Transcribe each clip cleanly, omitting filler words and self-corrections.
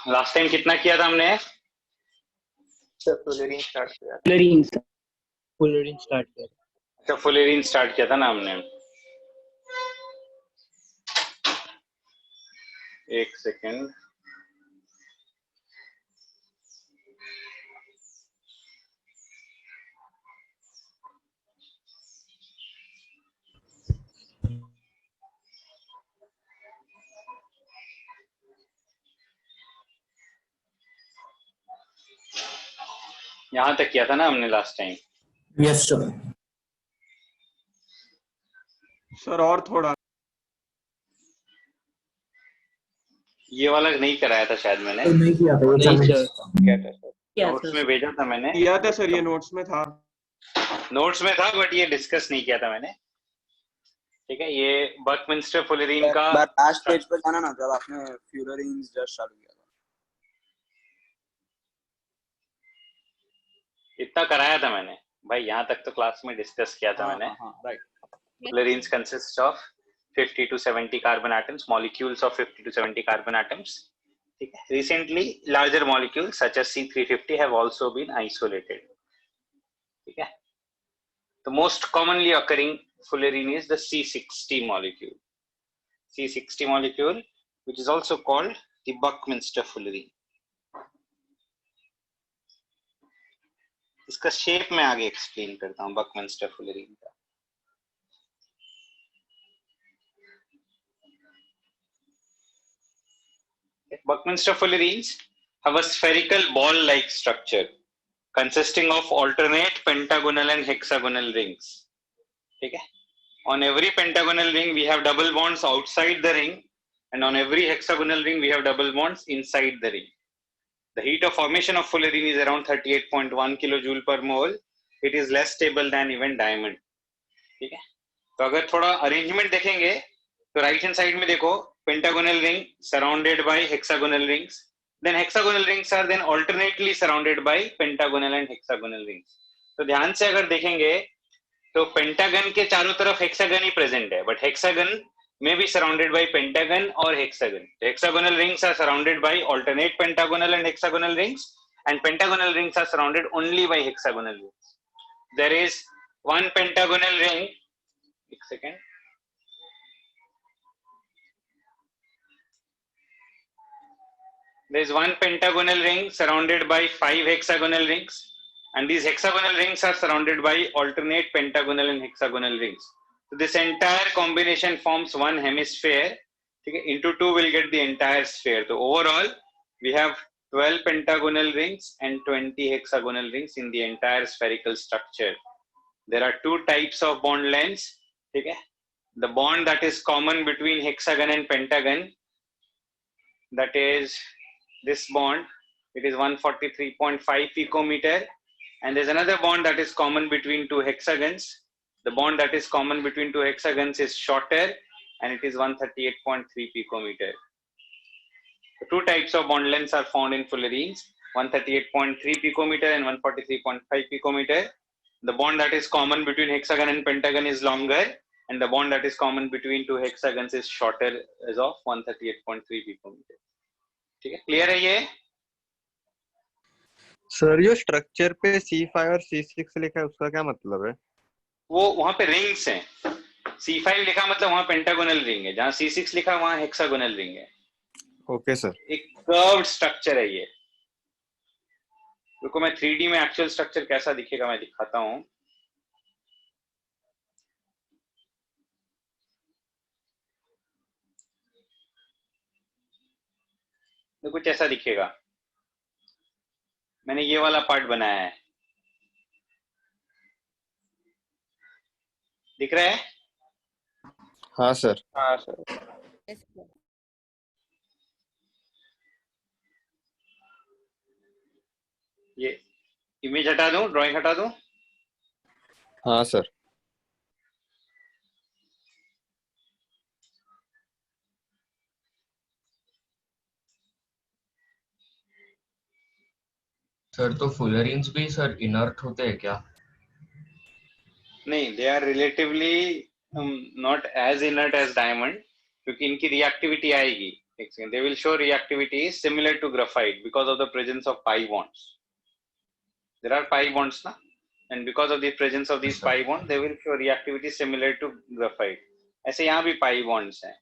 Last time कितना किया था हमने? सर फ्लोरीन स्टार्ट किया था। फुलरिन स्टार्ट किया था। अच्छा, फुलेरिन स्टार्ट किया था ना हमने। एक सेकेंड। यहां तक किया था ना हमने last time. Yes sir. Sir और थोड़ा। ये वाला नहीं कराया था शायद मैंने। नहीं किया था, नहीं सर, क्या था सर? नोट्स में भेजा था मैंने। किया था सर, ये नोट्स में था। नोट्स में था बट ये डिस्कस नहीं किया था मैंने। ठीक है, ये बकमिंस्टर फुलेरिन का लास्ट पेज पे जाना ना, जब आपने फ्यूलरिन जस्ट चालू किया था। इतना कराया था मैंने भाई, यहाँ तक तो क्लास में डिस्कस किया था मैंने। Right. Fullerenes consists of 50 to 70 carbon atoms, molecules of 50 to 70 carbon atoms. ठीक है, recently larger molecules such as C350 have also been isolated. ठीक है, the most commonly occurring fullerene is the C60 molecule. C60 molecule, which is also called the Buckminster fullerene. इसका shape में आगे explain करता हूँ Buckminster fullerene का। Buckminster fullerenes have a spherical ball-like structure consisting of alternate pentagonal and hexagonal rings. ठीक है, on every pentagonal ring we have double bonds outside the ring, and on every hexagonal ring we have double bonds inside the ring. The heat of formation of fullerene is around 38.1 kilojoule per mole. It is less stable than even diamond. ठीक है, तो अगर थोड़ा arrangement देखेंगे तो right hand side में देखो, pentagonal ring surrounded by hexagonal rings, then hexagonal rings are then alternately surrounded by pentagonal and hexagonal rings. तो ध्यान से अगर देखेंगे तो पेंटागन के चारों तरफ हेक्सागन ही प्रेजेंट है, but hexagon may be surrounded by pentagon or hexagon. The hexagonal rings are surrounded by alternate pentagonal and hexagonal rings, and pentagonal rings are surrounded only by hexagonal rings. There is one pentagonal ring. एक second. There is one pentagonal ring surrounded by 5 hexagonal rings, and these hexagonal rings are surrounded by alternate pentagonal and hexagonal rings. So this entire combination forms one hemisphere. Okay, into 2 we'll get the entire sphere. So overall we have 12 pentagonal rings and 20 hexagonal rings in the entire spherical structure. There are 2 types of bond lengths. Okay, the bond that is common between hexagon and pentagon, that is this bond, it is 143.5 picometer, and there's another bond that is common between 2 hexagons. The bond that is common between 2 hexagons is shorter, and it is 138.3 picometer. The 2 types of bond lengths are found in fullerenes, 138.3 picometer and 143.5 picometer. The bond that is common between hexagon and pentagon is longer, and the bond that is common between 2 hexagons is shorter, as of 138.3 picometer. ठीक है, clear है ये? Sir जो structure पे C5 और C6 लिखा है उसका क्या मतलब है? वो वहां पे रिंग्स हैं। C5 लिखा मतलब वहां पेंटागोनल रिंग है, जहां C6 लिखा वहां हेक्सागोनल रिंग है। Okay sir. एक कर्व्ड स्ट्रक्चर है ये। रुको, मैं 3D में एक्चुअल स्ट्रक्चर कैसा दिखेगा मैं दिखाता हूँ। तो कुछ ऐसा दिखेगा। मैंने ये वाला पार्ट बनाया है, दिख रहा है? हाँ सर। हाँ सर। ये इमेज हटा दूं, ड्राइंग हटा दूं? हाँ सर। सर तो फुलरीन्स भी सर इनर्ट होते हैं क्या? नहीं, they are relatively not as inert as diamond, क्योंकि इनकी रिएक्टिविटी आएगी। they will show reactivity is similar to graphite because of the presence of pi bonds. There are pi bonds na? And because of the presence of these Yes, sir. pi bonds, they will show reactivity similar to graphite. ऐसे यहाँ भी pi bonds हैं.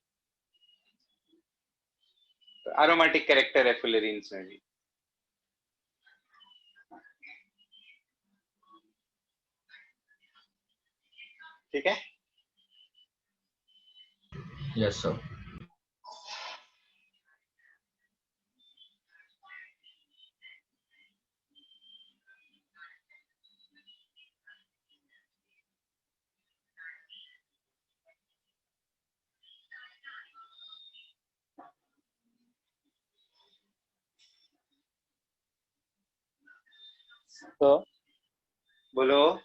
Aromatic character है fullerenes में भी. ठीक है? Yes, sir. तो बोलो.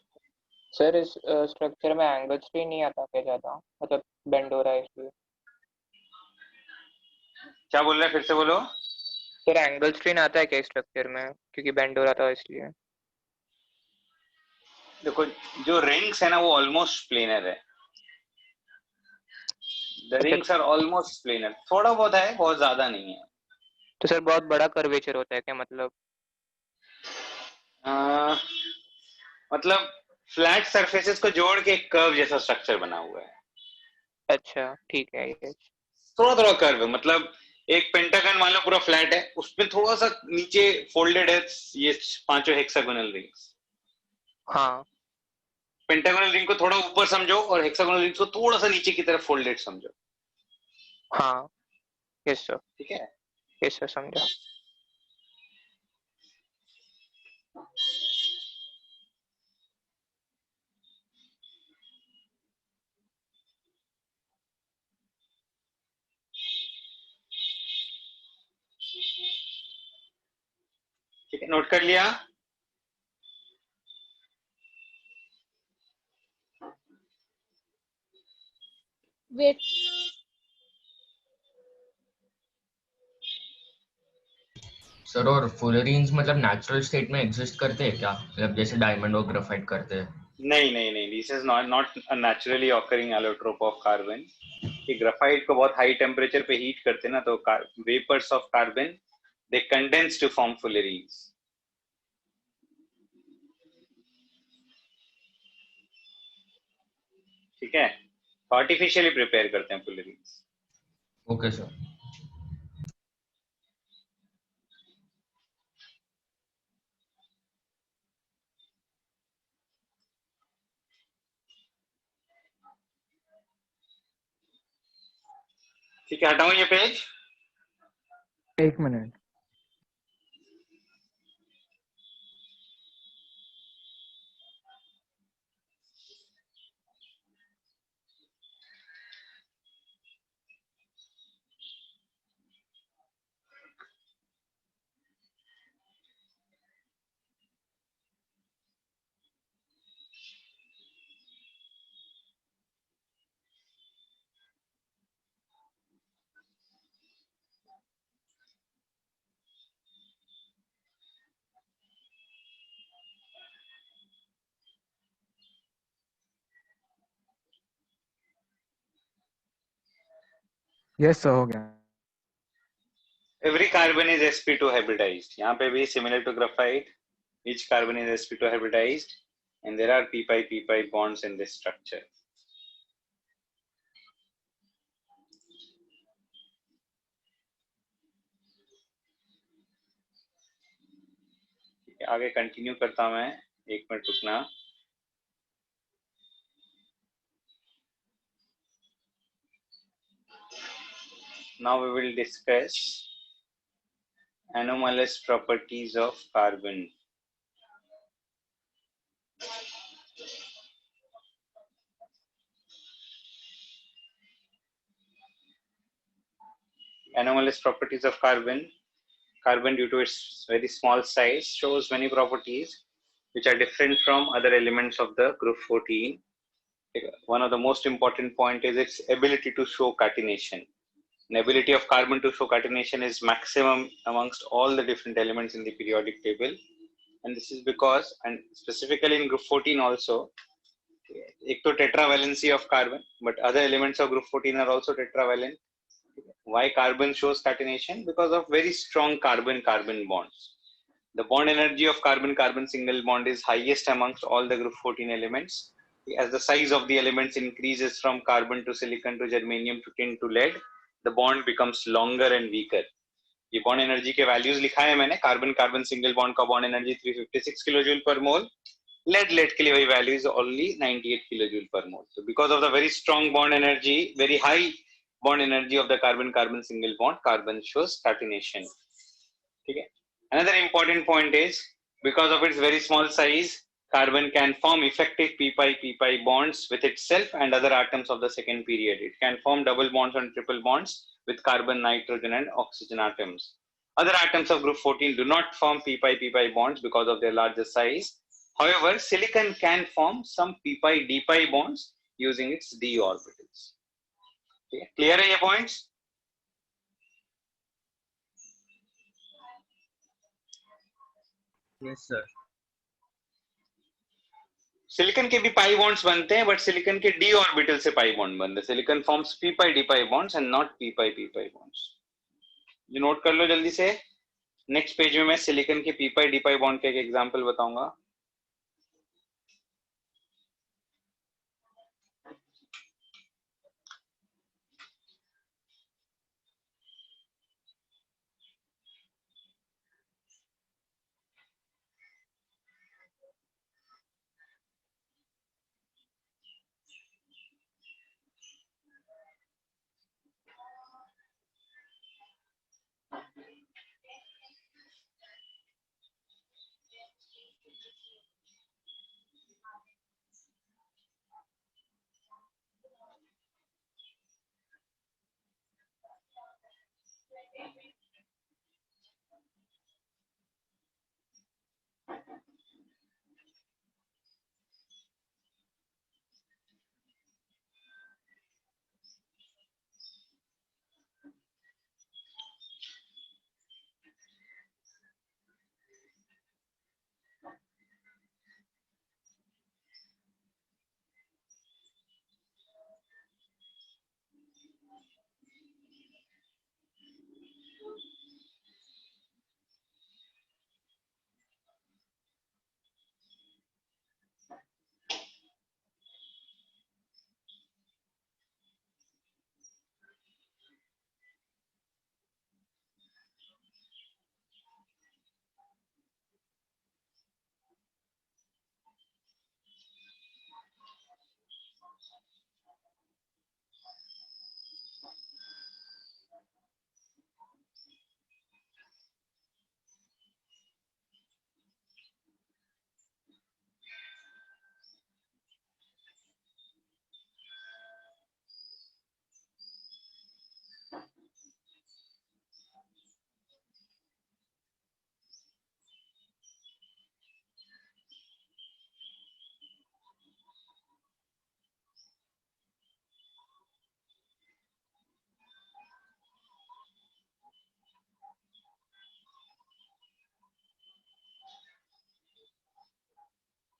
सर इस स्ट्रक्चर में एंगल स्ट्रेन नहीं आता क्या ज्यादा, मतलब बेंड हो रहा है इसलिए? क्या बोल रहे हैं, फिर से बोलो. सर एंगल स्ट्रेन आता है क्या स्ट्रक्चर में, क्योंकि बेंड हो रहा था इसलिए? देखो जो रिंग्स है ना वो ऑलमोस्ट प्लेनर है. The rings are almost planar. थोड़ा बहुत है, बहुत ज्यादा नहीं है. तो सर बहुत बड़ा कर्वेचर होता है क्या, मतलब? मतलब फ्लैट सरफेसेस को जोड़ के एक कर्व जैसा स्ट्रक्चर बना हुआ है. अच्छा ठीक है ये. थोड़ा थोड़ा कर्व है, मतलब एक पेंटागन मान लो पूरा फ्लैट है, उसमें थोड़ा सा नीचे फोल्डेड है ये पांचों हेक्सागोनल रिंग्स. हाँ पेंटागोनल रिंग को थोड़ा ऊपर समझो और हेक्सागोनल रिंग्स को थोड़ा सा नीचे की तरफ फोल्डेड समझो. हाँ. Yes sir. ठीक है. यस सर, समझा. ठीक है, नोट कर लिया. वेट. सर और फुलरीन्स मतलब नेचुरल स्टेट में एग्जिस्ट करते हैं क्या, मतलब जैसे डायमंड और ग्राफाइट करते हैं? नहीं नहीं नहीं, this is not a naturally occurring allotrope of carbon. कि ग्राफाइट को बहुत हाई टेम्परेचर पे हीट करते ना, तो vapours of carbon they condense to form fullerenes. ठीक है, आर्टिफिशियली प्रिपेयर करते हैं फुलरीन्स. Okay sir. ठीक है, हटाऊं ये पेज. एक मिनट. यस सर, हो गया. Every carbon is sp2 hybridized. यहाँ पे भी similar to graphite, each carbon is sp2 hybridized, and there are p-pi bonds in this structure. आगे कंटिन्यू करता हूं मैं, एक मिनट रुकना. Now we will discuss anomalous properties of carbon. Anomalous properties of carbon. Carbon, due to its very small size, shows many properties which are different from other elements of the group 14. One of the most important point is its ability to show catenation. The ability of carbon to show catenation is maximum amongst all the different elements in the periodic table, and this is because, and specifically in group 14 also, एक तो tetravalency of carbon, but other elements of group 14 are also tetravalent. Why carbon shows catenation? Because of very strong carbon-carbon bonds. The bond energy of carbon-carbon single bond is highest amongst all the group 14 elements. As the size of the elements increases from carbon to silicon to germanium to tin to lead, the bond becomes longer and weaker. ये bond energy के values लिखा है मैंने. Carbon carbon single bond का bond energy 356 kilojoule पर मोल. Lead के लिए वही वैल्यू इज ओनली 98 किलोजूल पर मोल. So because of the very strong bond energy, very high bond energy of the carbon carbon single bond, carbon shows catenation. ठीक है. Another important point is because of its very small size, carbon can form effective p-pi bonds with itself and other atoms of the second period. It can form double bonds and triple bonds with carbon, nitrogen, and oxygen atoms. Other atoms of group 14 do not form p-pi bonds because of their larger size. However, silicon can form some p-pi d-pi bonds using its d orbitals. Okay. Clear है ये points? Yes, sir. Silicon के भी pi bonds बनते हैं, but silicon के D orbital से pi bond बनते हैं. Silicon forms P pi D pi bonds and not P pi bonds. ये नोट कर लो जल्दी से. नेक्स्ट पेज में मैं सिलिकॉन के पी पाई डी पाई बॉन्ड का एक एग्जांपल बताऊंगा.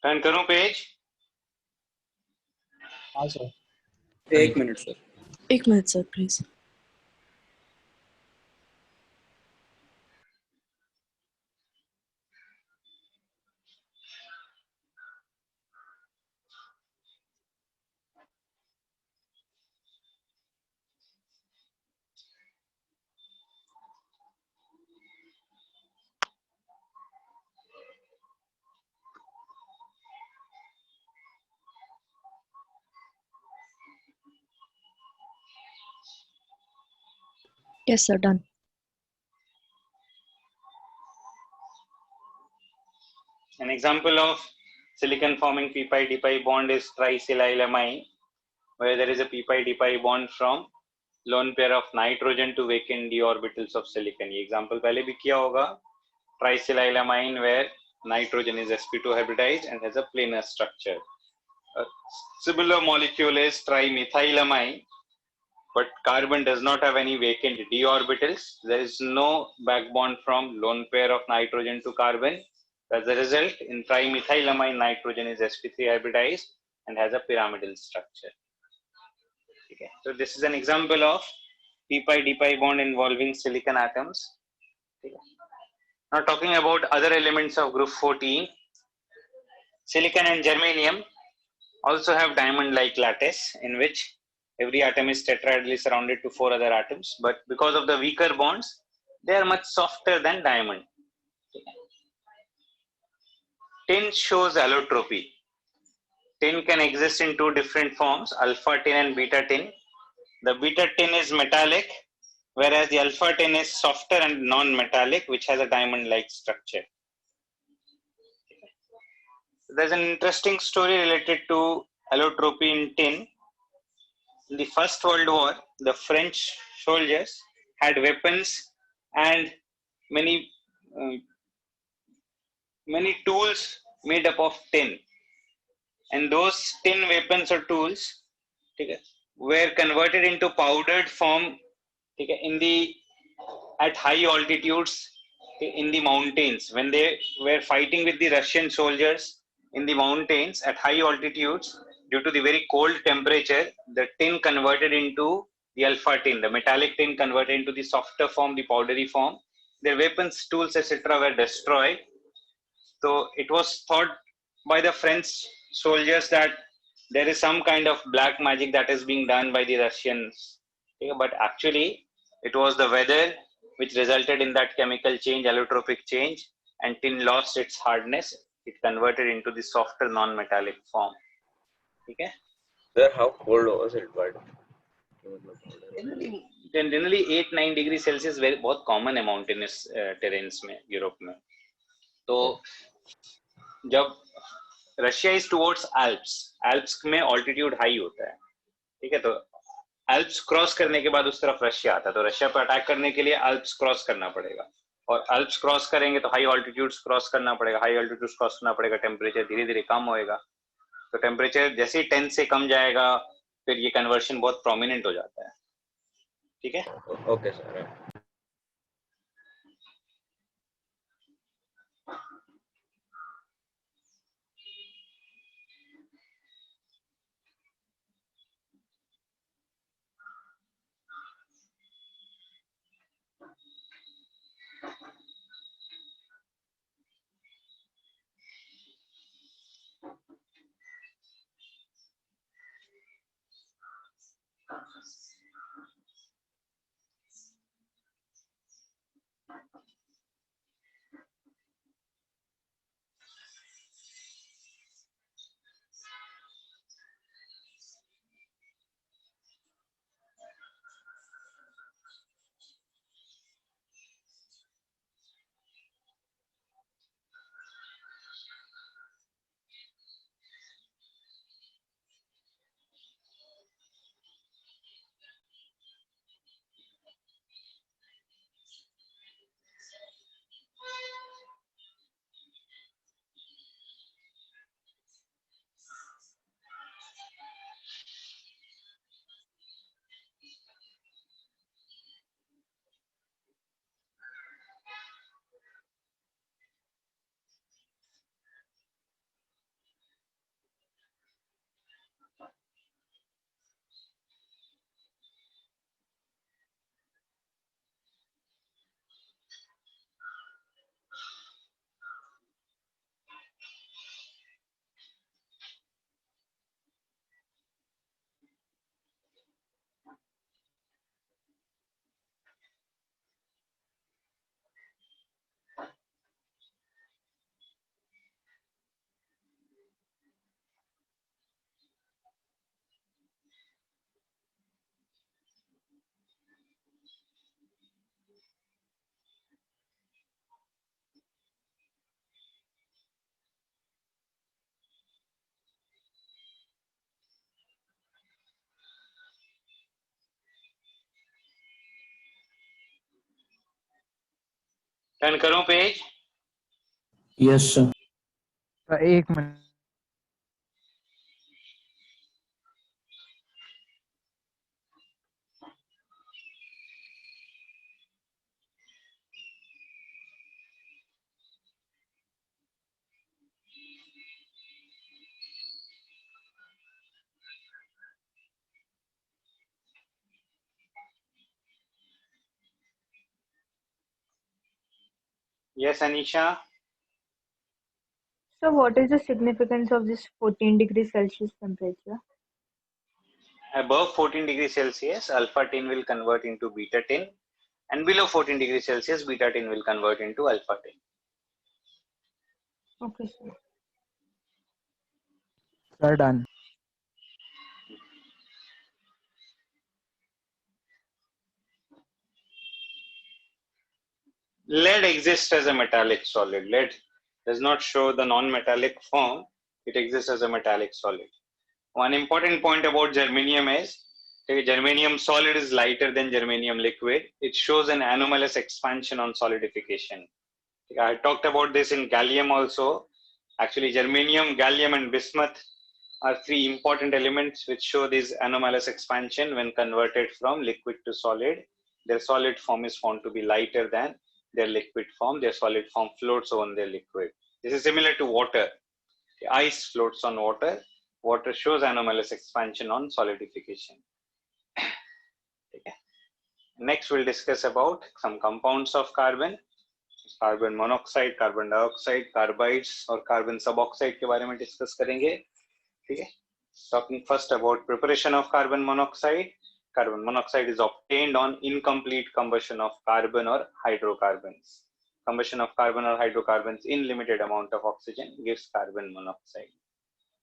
टर्न करूं पेज? हाँ सर. एक मिनट सर. एक minute sir please. Yes sir, done. An example of silicon forming p pi d pi bond is triethylamine, where there is a p pi d pi bond from lone pair of nitrogen to vacant d orbitals of silicon. ये example पहले भी किया होगा. Triethylamine where nitrogen is sp2 hybridized and has a planar structure. A similar molecule is trimethylamine, but carbon does not have any vacant d orbitals. There is no back bond from lone pair of nitrogen to carbon. As a result, in trimethylamine, nitrogen is sp3 hybridized and has a pyramidal structure. Okay. So this is an example of p pi d pi bond involving silicon atoms. Now talking about other elements of group 14, silicon and germanium also have diamond-like lattice in which every atom is tetrahedrally surrounded to 4 other atoms, but because of the weaker bonds, they are much softer than diamond. Tin shows allotropy. Tin can exist in two different forms, alpha tin and beta tin. The beta tin is metallic, whereas the alpha tin is softer and non-metallic, which has a diamond-like structure. There's an interesting story related to allotropy in tin. In the First World War, the French soldiers had weapons and many many tools made up of tin, and those tin weapons or tools were converted into powdered form in the at high altitudes in the mountains. When they were fighting with the Russian soldiers in the mountains at high altitudes, due to the very cold temperature, the tin converted into the alpha tin, the metallic tin converted into the softer form, the powdery form. Their weapons, tools, etc. were destroyed. So it was thought by the French soldiers that there is some kind of black magic that is being done by the Russians. But actually, it was the weather which resulted in that chemical change, allotropic change, and tin lost its hardness. It converted into the softer non-metallic form. Okay? Sir, how cold was it? But generally 8-9 degree Celsius बहुत common है mountainous terrains में Europe में. तो जब Russia is towards Alps में altitude high होता है, ठीक है, तो एल्प्स क्रॉस करने के बाद उस तरफ रशिया आता है, तो रशिया पर अटैक करने के लिए एल्प्स क्रॉस करना पड़ेगा, और एल्प्स क्रॉस करेंगे तो हाई ऑल्टीट्यूड्स क्रॉस करना पड़ेगा, हाई ऑल्टीट्यूड्स क्रॉस करना पड़ेगा, टेम्परेचर धीरे धीरे कम होएगा, तो टेम्परेचर जैसे ही 10 से कम जाएगा फिर ये कन्वर्शन बहुत प्रोमिनेंट हो जाता है. ठीक है, ओके सर. टर्न करूं पेज. Yes sir. एक minute. Yes, Anisha. So what is the significance of this 14 degrees Celsius temperature? Above 14 degrees Celsius, alpha 10 will convert into beta 10, and below 14 degrees Celsius, beta 10 will convert into alpha 10. Okay, sir. Sir, done. Lead exists as a metallic solid. Lead does not show the non-metallic form. It exists as a metallic solid. One important point about germanium is germanium solid is lighter than germanium liquid. It shows an anomalous expansion on solidification. I talked about this in gallium also. Actually, germanium, gallium, and bismuth are three important elements which show this anomalous expansion when converted from liquid to solid. Their solid form is found to be lighter than their liquid form. Their solid form floats on their liquid. This is similar to water. The ice floats on water. Water shows anomalous expansion on solidification. Next, we'll discuss about some compounds of carbon. Carbon monoxide, carbon dioxide, carbides और carbon सबऑक्साइड के बारे में discuss करेंगे. ठीक है. Talking first about preparation of carbon monoxide. Carbon monoxide is obtained on incomplete combustion of carbon or hydrocarbons. Combustion of carbon or hydrocarbons in limited amount of oxygen gives carbon monoxide.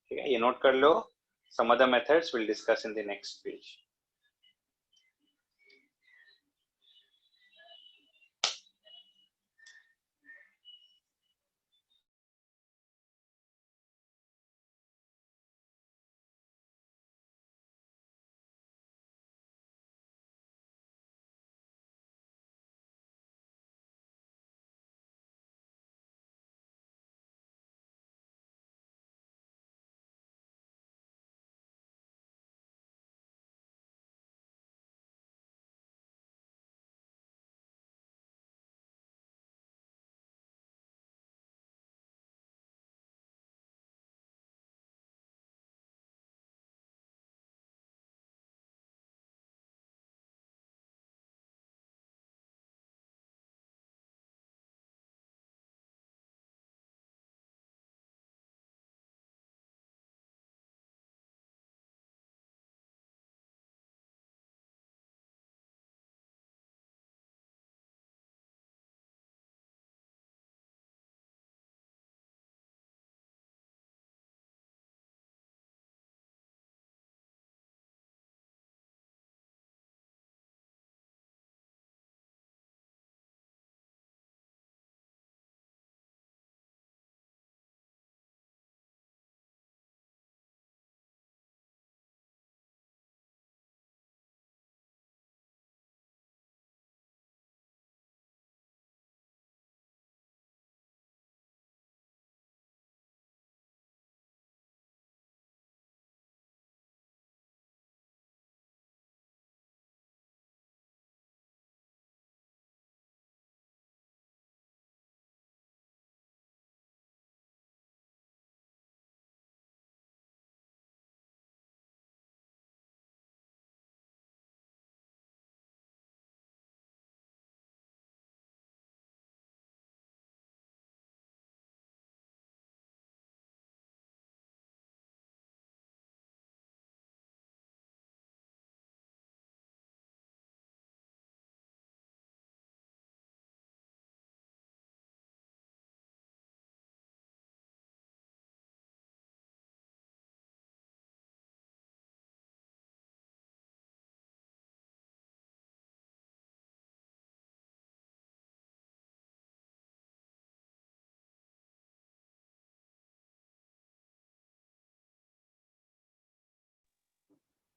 ठीक है, ये note कर लो. Some other methods we'll discuss in the next page.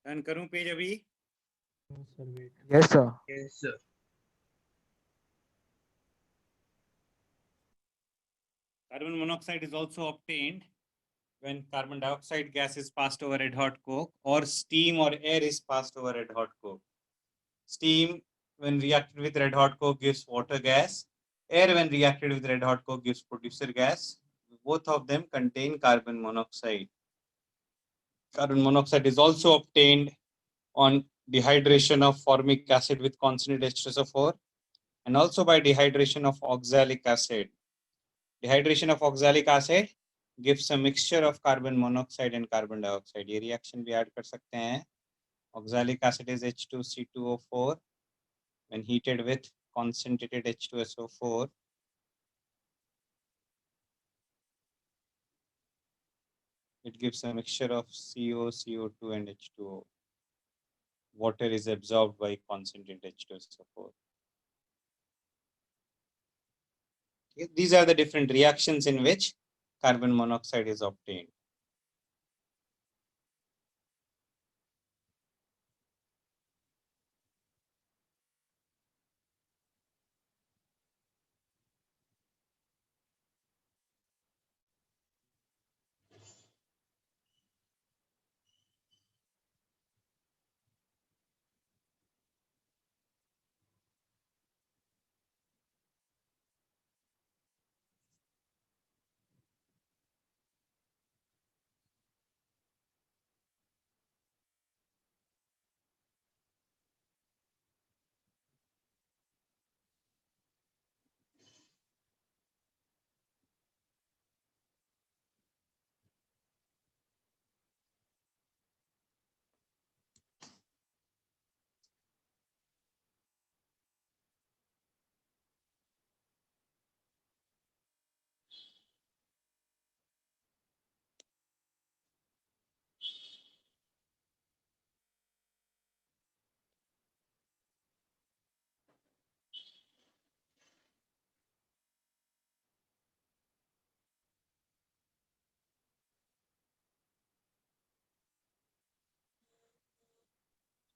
Run करूं page अभी? Yes, sir. Yes, sir. Carbon monoxide is also obtained when carbon dioxide gas is passed over red hot coke, or steam or air is passed over red hot coke. Steam, when reacted with red hot coke, gives water gas. Air, when reacted with red hot coke, gives producer gas. Both of them contain carbon monoxide. Carbon monoxide is also obtained on dehydration of formic acid with concentrated H2SO4, and also by dehydration of oxalic acid. Dehydration of oxalic acid gives a mixture of carbon monoxide and carbon dioxide. ये reaction भी add कर सकते हैं. Oxalic acid is H2C2O4 when heated with concentrated H2SO4. It gives a mixture of CO, CO2 and H2O. Water is absorbed by concentrated H2SO4. Okay, these are the different reactions in which carbon monoxide is obtained.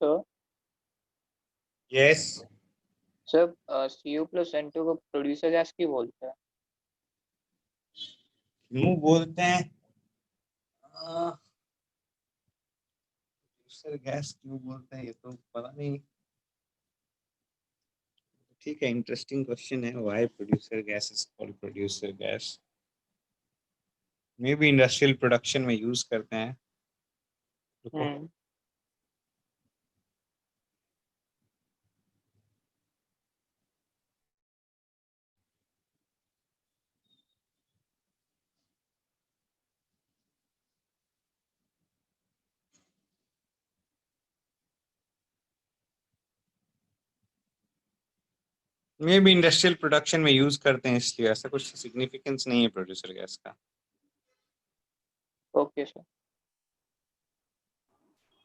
So, Yes. sir, Cu plus N2 को producer gas क्यों बोलते हैं? क्यों बोलते हैं? producer gas क्यों बोलते हैं ये तो पता नहीं. ठीक है, interesting question है. Why producer gas is called producer gas? Maybe industrial production में use करते हैं. मे भी इंडस्ट्रियल प्रोडक्शन में यूज करते हैं इसलिए. ऐसा कुछ सिग्निफिकेंस नहीं है प्रोड्यूसर गैस का. Okay sir.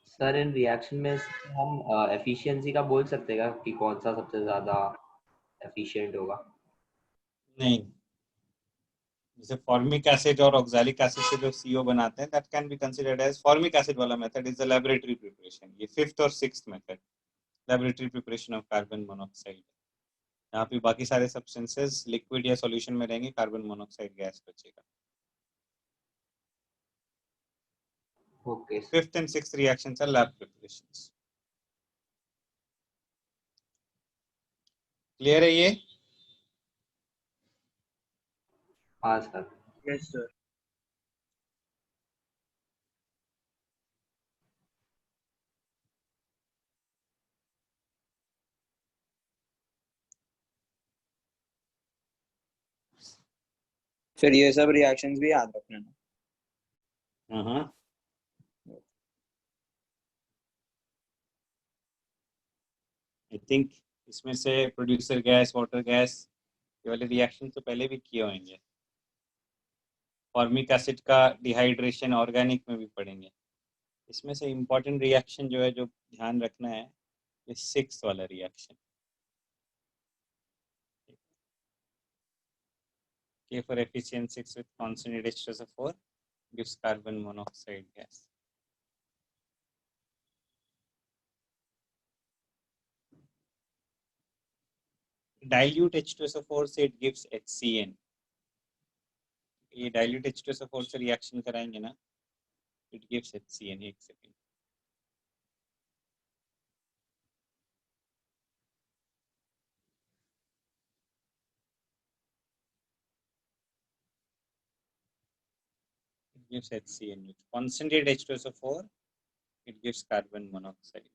सर इन रिएक्शन में हम एफिशिएंसी का बोल सकते हैं कि कौन सा सबसे ज्यादा एफिशिएंट होगा? नहीं, जैसे फॉर्मिक एसिड और ऑक्सैलिक एसिड से जो CO बनाते हैं, that can be considered as formic acid वाला method is the laboratory preparation. ये 5th और 6th method laboratory preparation of carbon monoxide. यहाँ पे बाकी सारे सब्सटेंसेस लिक्विड या सॉल्यूशन में रहेंगे, कार्बन मोनोऑक्साइड गैस बचेगा. Okay. 5th and 6th reactions are lab preparations. Clear है ये? हाँ सर. Yes, sir. फिर ये सब रिएक्शंस भी याद रखना है. हाँ. I think इसमें से प्रोड्यूसर गैस, वाटर गैस, ये वाले रिएक्शन तो पहले भी किए होंगे. फॉर्मिक एसिड का डिहाइड्रेशन ऑर्गेनिक में भी पढ़ेंगे. इसमें से इम्पोर्टेंट रिएक्शन जो है, जो ध्यान रखना है, ये 6th वाला reaction. K for efficiency 6 with concentrated H2SO4 gives carbon monoxide gas. Dilute H2SO4 से it gives HCN. ये dilute H2SO4 से reaction कराएंगे ना, it gives HCN. एक second. It gives HCN. With concentrated H2SO4, it gives carbon monoxide.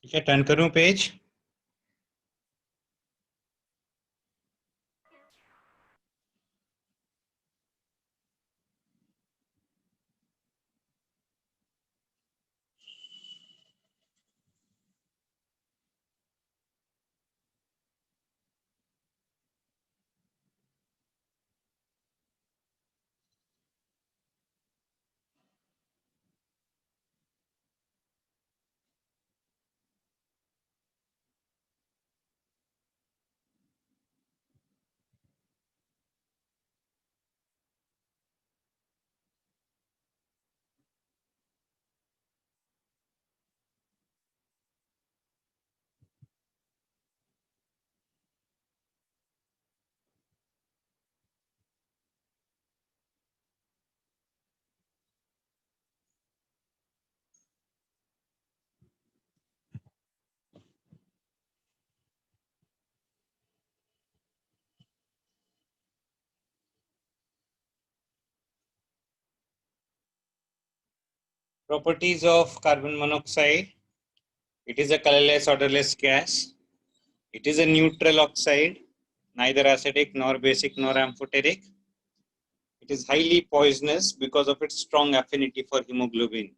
ठीक है, turn करूं page? Properties of carbon monoxide. It is a colorless, odorless gas. It is a neutral oxide, neither acidic nor basic nor amphoteric. It is highly poisonous because of its strong affinity for hemoglobin.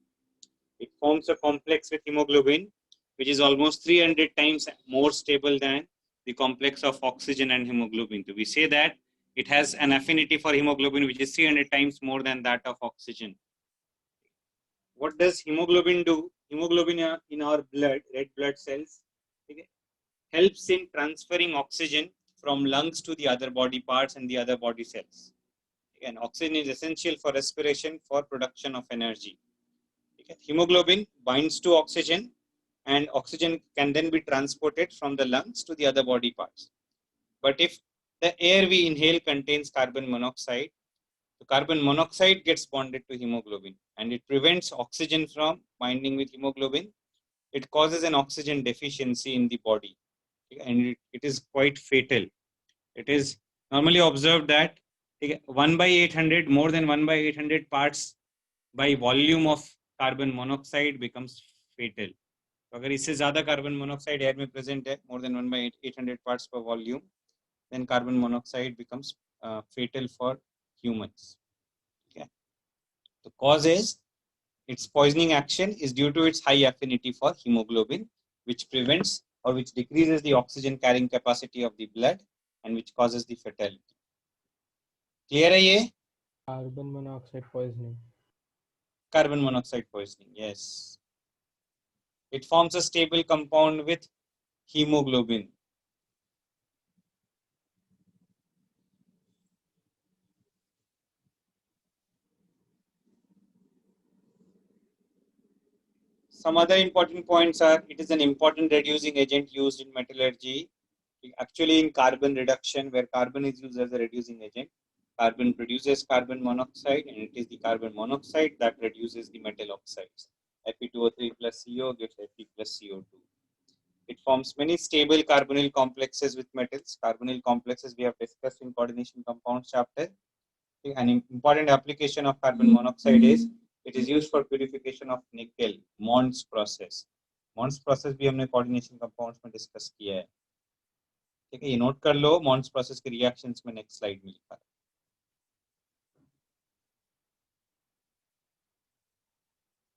It forms a complex with hemoglobin, which is almost 300 times more stable than the complex of oxygen and hemoglobin. So we say that it has an affinity for hemoglobin, which is 300 times more than that of oxygen. What does hemoglobin do? Hemoglobin in our blood, red blood cells, helps in transferring oxygen from lungs to the other body parts and the other body cells. Again, oxygen is essential for respiration, for production of energy. Hemoglobin binds to oxygen, and oxygen can then be transported from the lungs to the other body parts. But if the air we inhale contains carbon monoxide, the carbon monoxide gets bonded to hemoglobin, and it prevents oxygen from binding with hemoglobin. It causes an oxygen deficiency in the body, and it is quite fatal. It is normally observed that 1 by 800, more than 1 by 800 parts by volume of carbon monoxide becomes fatal. तो अगर इससे ज़्यादा carbon monoxide air में present है, more than 1 by 800 parts per volume, then carbon monoxide becomes fatal for humans. Okay. The cause is its poisoning action is due to its high affinity for hemoglobin, which prevents or which decreases the oxygen carrying capacity of the blood and which causes the fatality. Clear है ये? Carbon monoxide poisoning. Carbon monoxide poisoning, yes. It forms a stable compound with hemoglobin. Some other important points are, it is an important reducing agent used in metallurgy. Actually, in carbon reduction, where carbon is used as a reducing agent, carbon produces carbon monoxide, and it is the carbon monoxide that reduces the metal oxides. Fe2O3 plus CO gives Fe plus CO2. It forms many stable carbonyl complexes with metals. Carbonyl complexes we have discussed in coordination compounds chapter. An important application of carbon monoxide is it is used for purification of nickel, Mond's process. Mond's process भी हमने coordination compounds में discuss किया है. ठीक है, ये note कर लो, Mond's process के reactions में next slide में लिखा है.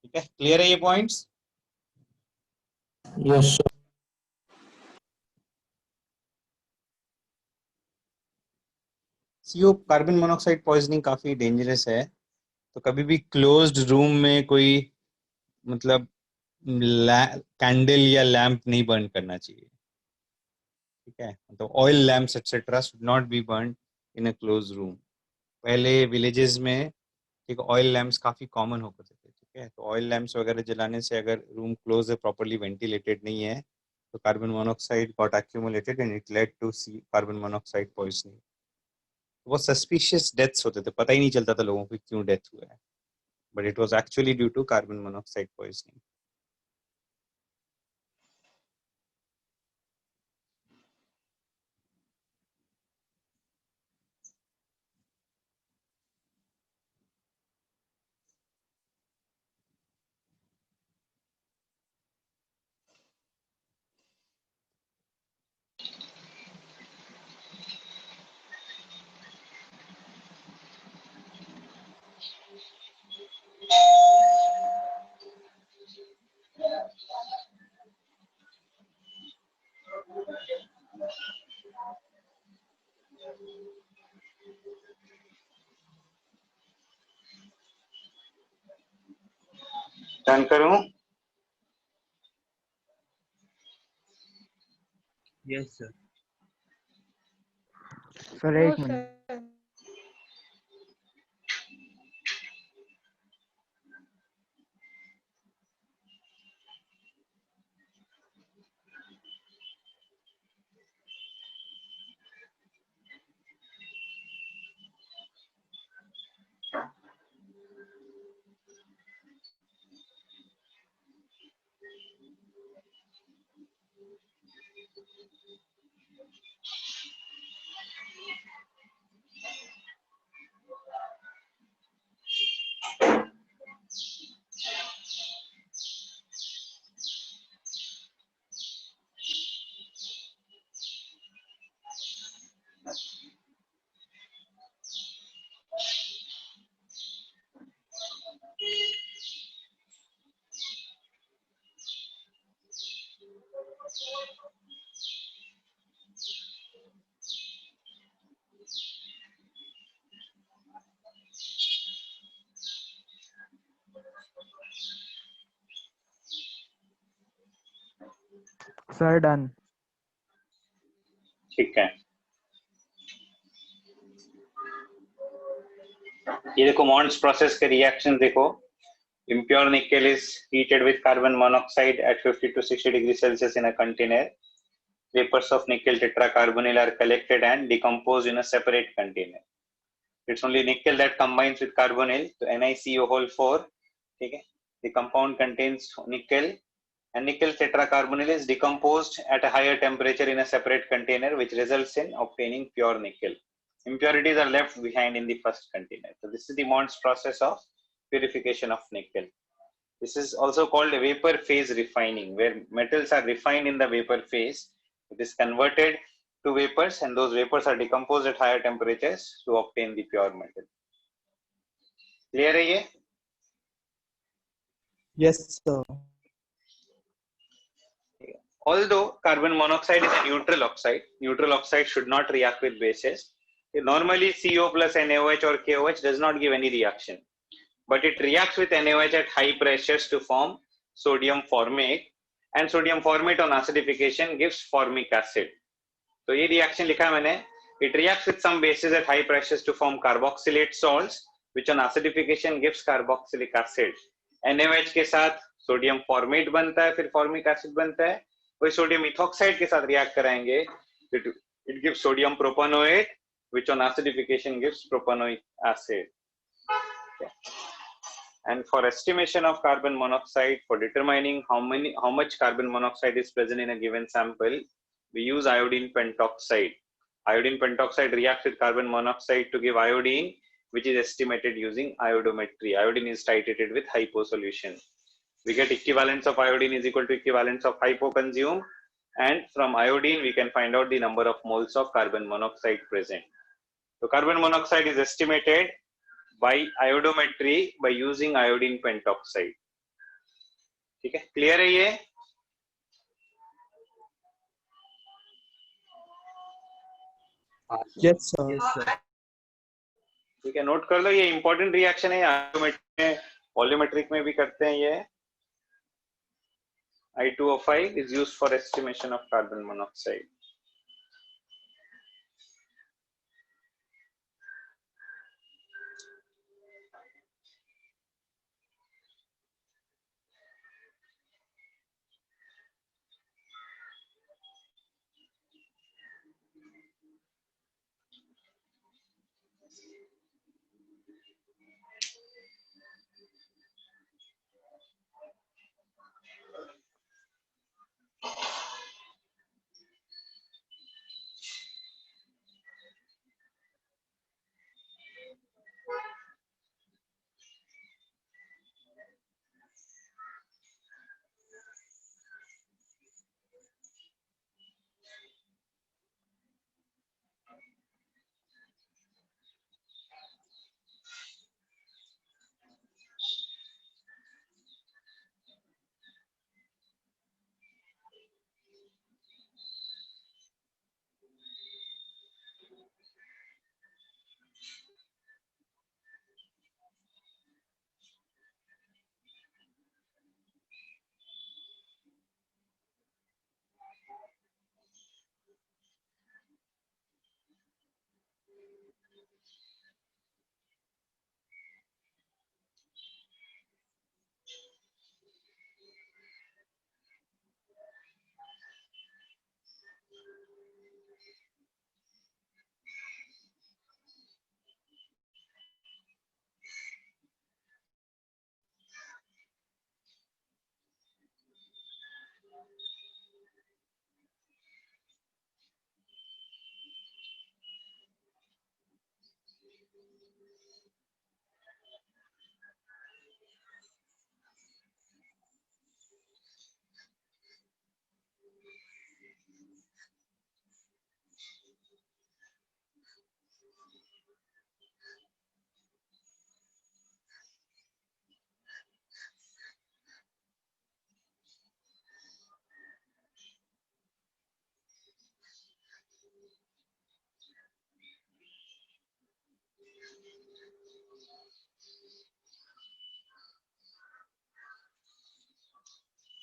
ठीक है, clear है ये points? Yes, sir. CO carbon monoxide poisoning काफी डेंजरस है. तो कभी भी क्लोज्ड रूम में कोई मतलब कैंडल या लैंप नहीं बर्न करना चाहिए. ठीक है, तो oil lamps etcetera should not be burn in a close room. पहले विलेजेस में ठीक ऑयल लैम्प्स काफी कॉमन होते थे. ठीक है, तो ऑयल लैम्प्स वगैरह जलाने से अगर रूम क्लोज है, प्रॉपर्ली वेंटिलेटेड नहीं है, तो carbon monoxide got accumulated and it led to see carbon monoxide poisoning. वो सस्पिशियस डेथ्स होते थे, पता ही नहीं चलता था लोगों को क्यों डेथ हुआ है, but it was actually due to carbon monoxide poisoning. Done करूं? Yes, sir. सर No, एक मिनट. sir. Sir done. ठीक है, ये देखो मॉन्ड्स प्रोसेस के रिएक्शन देखो. Impure nickel is heated with carbon monoxide at 50 to 60 degrees Celsius in a container. Vapors of nickel tetracarbonyl are collected and decomposed in a separate container. It's only nickel that combines with carbonyl, so NiCO4. Okay? The compound contains nickel, and nickel tetracarbonyl is decomposed at a higher temperature in a separate container, which results in obtaining pure nickel. Impurities are left behind in the first container. So this is the Mond's process of purification of nickel. This is also called vapor phase refining, where metals are refined in the vapor phase. It is converted to vapors, and those vapors are decomposed at higher temperatures to obtain the pure metal. Clear है ये? Yes, sir. Although carbon monoxide is a neutral oxide should not react with bases. Normally CO plus NaOH or KOH does not give any reaction, but it reacts with NaOH at high pressures to form sodium formate, and sodium formate on acidification gives formic acid. तो ये reaction लिखा है मैंने. It reacts with some bases at high pressures to form carboxylate salts, which on acidification gives carboxylic acid. NaOH के साथ sodium format बनता है, फिर फॉर्मिक एसिड बनता है. वही सोडियम इथॉक्साइड के साथ रिएक्ट कराएंगे, it gives sodium propanoate, which on acidification gives propanoic acid. Okay. And for estimation of carbon monoxide, for determining how much carbon monoxide is present in a given sample, we use iodine pentoxide. Iodine pentoxide reacts with carbon monoxide to give iodine, which is estimated using iodometry. Iodine is titrated with hypo solution. We get equivalence of iodine is equal to equivalence of hypo consumed, and from iodine we can find out the number of moles of carbon monoxide present. So carbon monoxide is estimated by iodometry by using iodine pentoxide. ठीक है, clear है ये? Yes, sir. ठीक है, note कर लो, ये important reaction है. आयोमेट्रिक में, वॉल्यूमेट्रिक में भी करते हैं ये. I2O5 is used for estimation of carbon monoxide.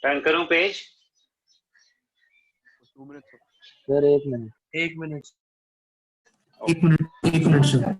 Turn करूं page? 2 minutes. Sir 1 minute. 1 minute. एक मिनट सर।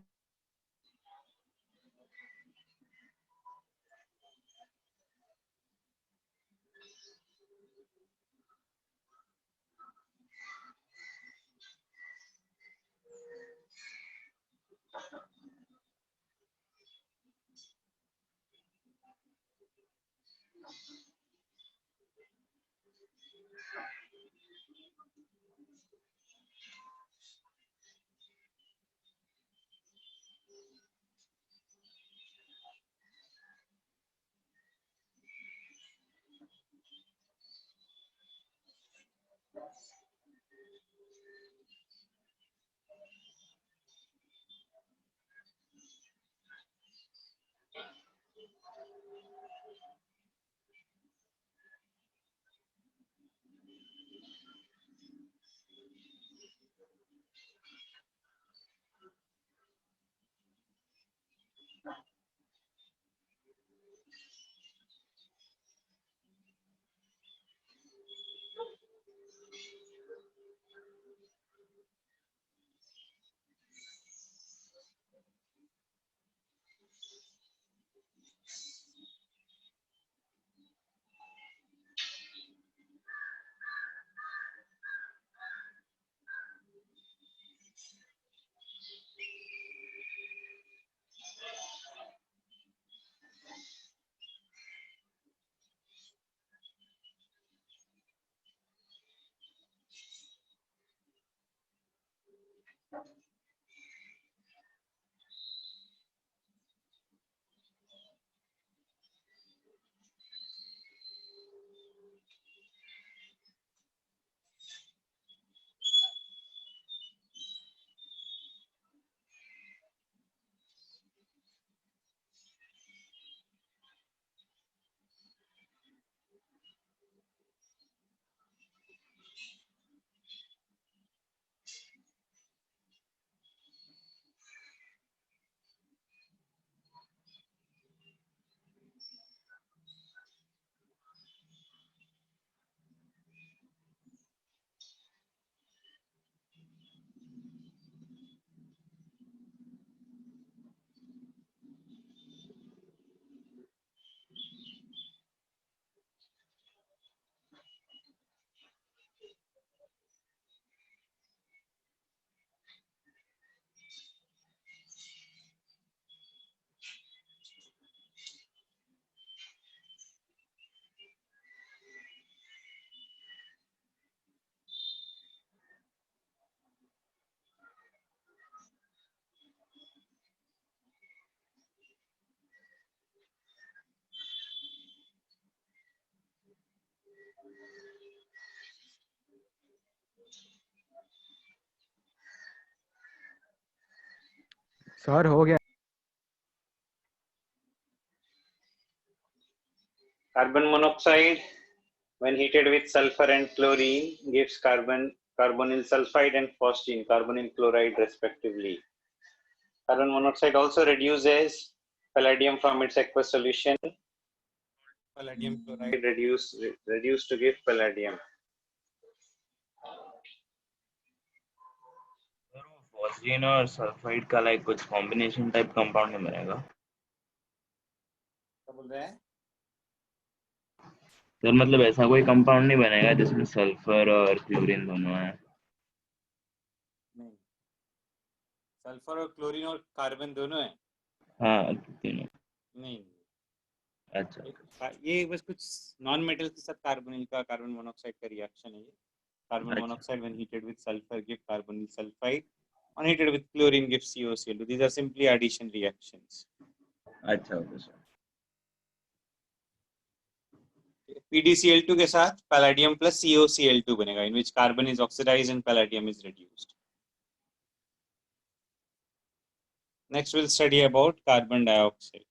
सर हो गया। Carbon monoxide, when heated with sulfur and chlorine, gives carbonyl sulfide and phosgene, carbonyl chloride respectively. Carbon monoxide also reduces palladium from its aqueous solution. Palladium chloride reduced to give palladium. Phosphine और sulphide का like कुछ combination type compound नहीं बनेगा? क्या बोल रहे हैं? Sir मतलब ऐसा कोई कंपाउंड नहीं बनेगा जिसमें सल्फर और क्लोरीन दोनों है? नहीं, सल्फर और क्लोरीन और कार्बन दोनों है। हाँ तीनों। नहीं, अच्छा ये बस कुछ नॉन मेटल के साथ कार्बन मोनोऑक्साइड का रिएक्शन है ये। Carbon monoxide when heated with sulfur give carbonyl sulfide, when heated with chlorine gives COCl2. These are simply addition reactions. अच्छा ओके सर। PdCl2 के साथ palladium plus COCl2 बनेगा, in which carbon is oxidized and palladium is reduced. Next we'll study about carbon dioxide.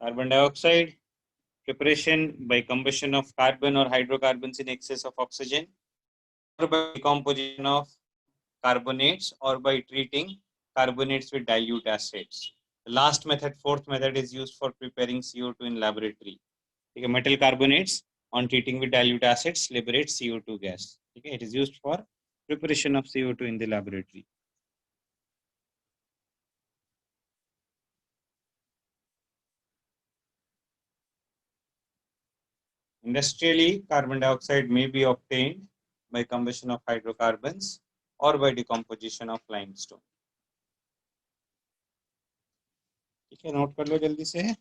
Carbon dioxide, preparation by combustion of carbon or hydrocarbons in excess of oxygen, or by decomposition of carbonates, or by treating carbonates with dilute acids. The last method, fourth method, is used for preparing CO2 in laboratory. Okay, metal carbonates on treating with dilute acids liberate CO2 gas. Okay, it is used for preparation of CO2 in the laboratory. Industrially, carbon dioxide may be obtained by combustion of hydrocarbons or by decomposition of limestone. ठीक है, note कर लो जल्दी से.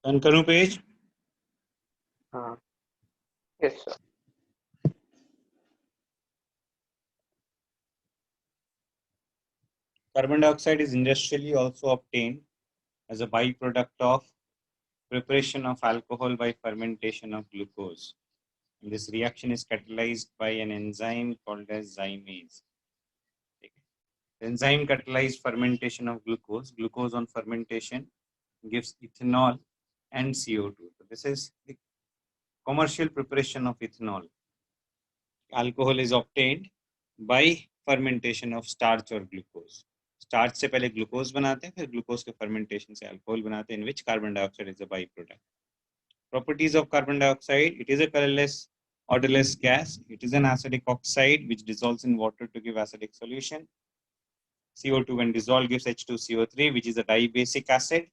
Turn करूं page. हाँ. Yes, sir. Carbon dioxide is industrially also obtained as a byproduct of preparation of alcohol by fermentation of glucose. And this reaction is catalyzed by an enzyme called as zymase. The enzyme catalyzed fermentation of glucose. Glucose on fermentation gives ethanol and CO2. So this is the commercial preparation of ethanol. Alcohol is obtained by fermentation of starch or glucose. Starch से पहले glucose बनाते हैं, फिर glucose के fermentation से alcohol बनाते हैं, in which carbon dioxide is a byproduct. Properties of carbon dioxide: it is a colorless, odorless gas. It is an acidic oxide which dissolves in water to give acidic solution. CO2 when dissolved gives H2CO3, which is a dibasic acid,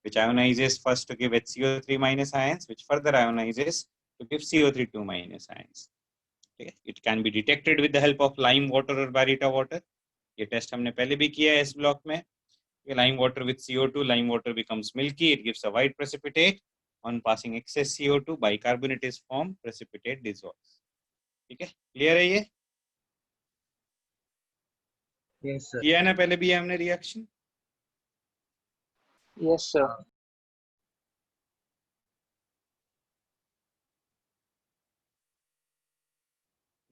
which ionizes first to give HCO3 minus ions, which further ionizes to give CO3 2 minus ions. Okay. It can be detected with the help of lime water or baryta water. ये test हमने पहले भी किया है इस block में. Lime water with CO2, lime water becomes milky, it gives a white precipitate. On passing excess CO2, bicarbonate is formed, precipitate dissolves. ठीक है, क्लियर है ये? Yes, sir. किया है ना पहले भी हमने रिएक्शन? Yes, sir.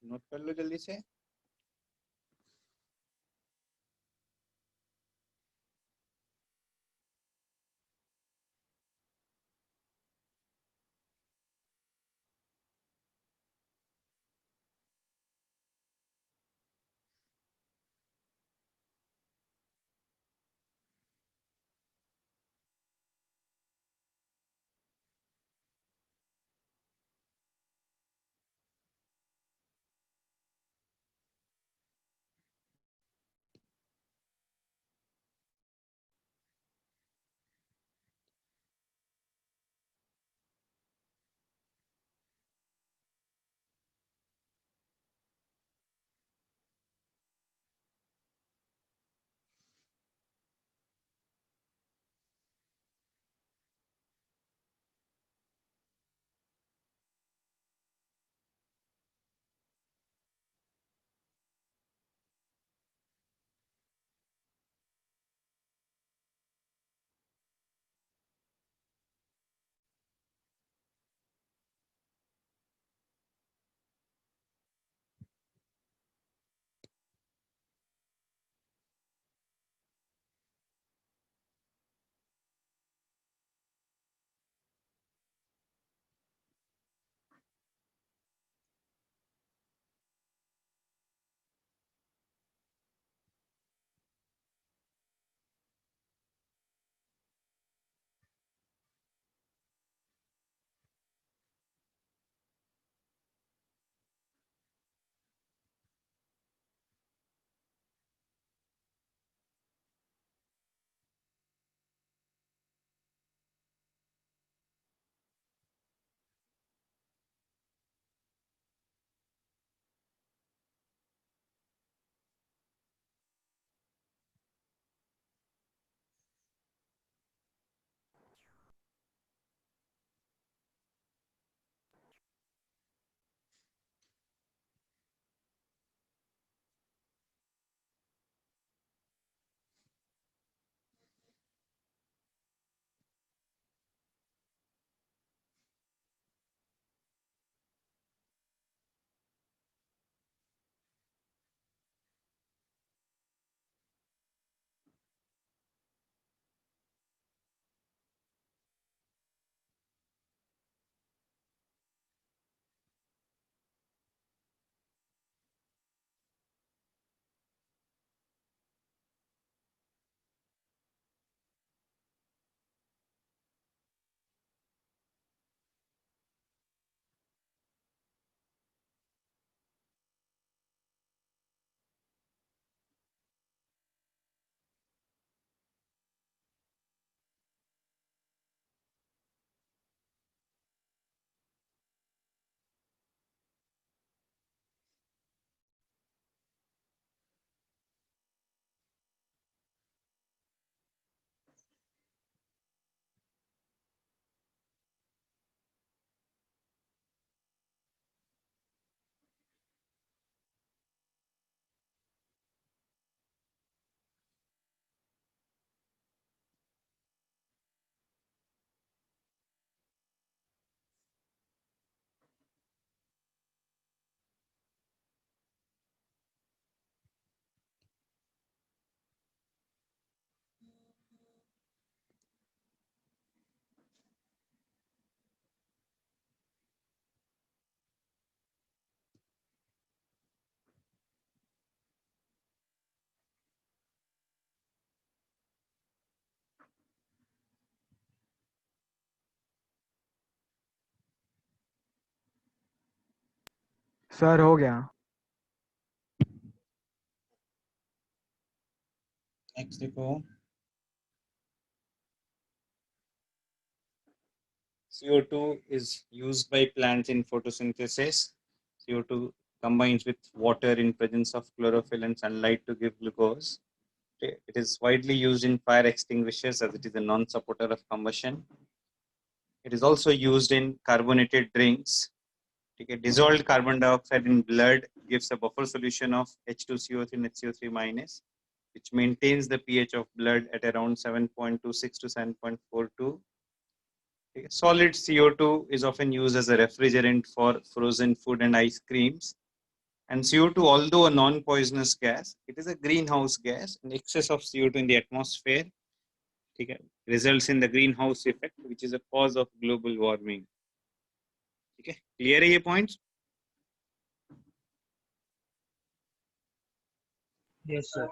नोट कर लो जल्दी से. सर हो गया. नेक्स्ट देखो. CO2 is used by plants in photosynthesis. CO2 combines with water in presence of chlorophyll and sunlight to give glucose. Okay. It is widely used in fire extinguishers as it is a non-supporter of combustion. It is also used in carbonated drinks. Okay. Dissolved carbon dioxide in blood gives a buffer solution of H2CO3 and HCO3 minus, which maintains the pH of blood at around 7.26 to 7.42. Solid CO2 is often used as a refrigerant for frozen food and ice creams. And CO2, although a non-poisonous gas, it is a greenhouse gas. And excess of CO2 in the atmosphere results in the greenhouse effect, which is a cause of global warming. Okay, clear है ये points? Yes, sir.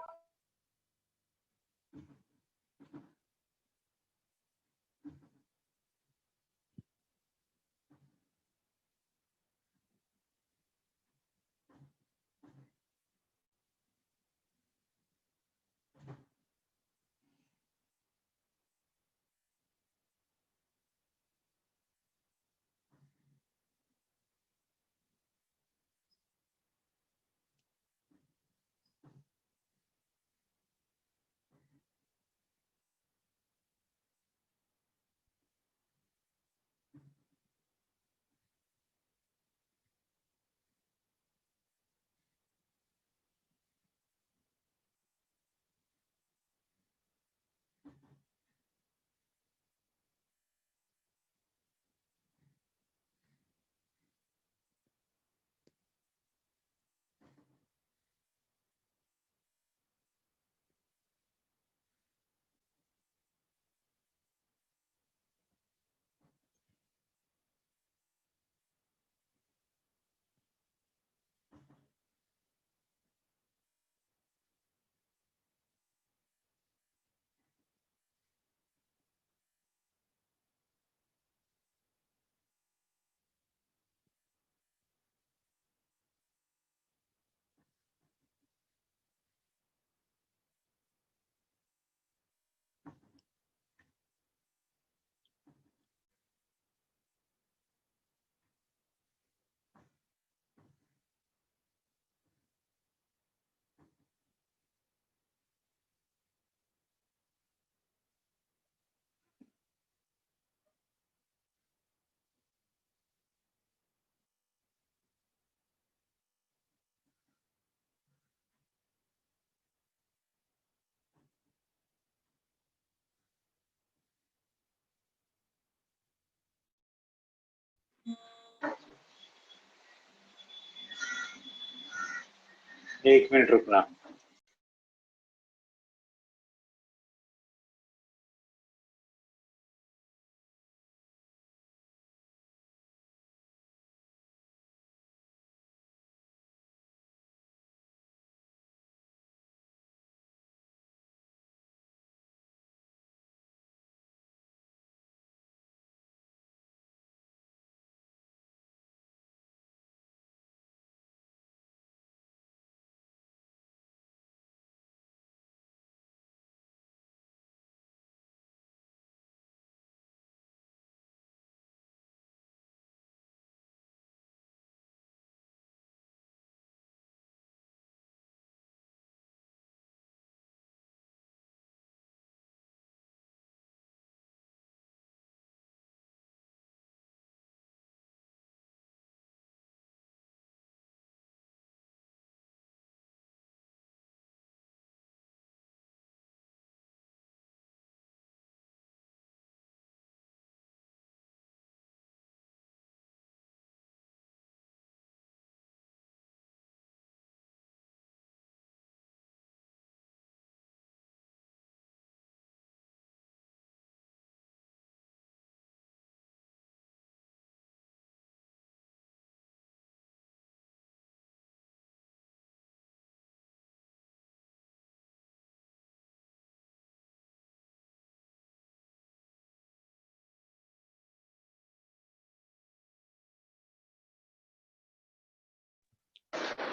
एक minute रुकना.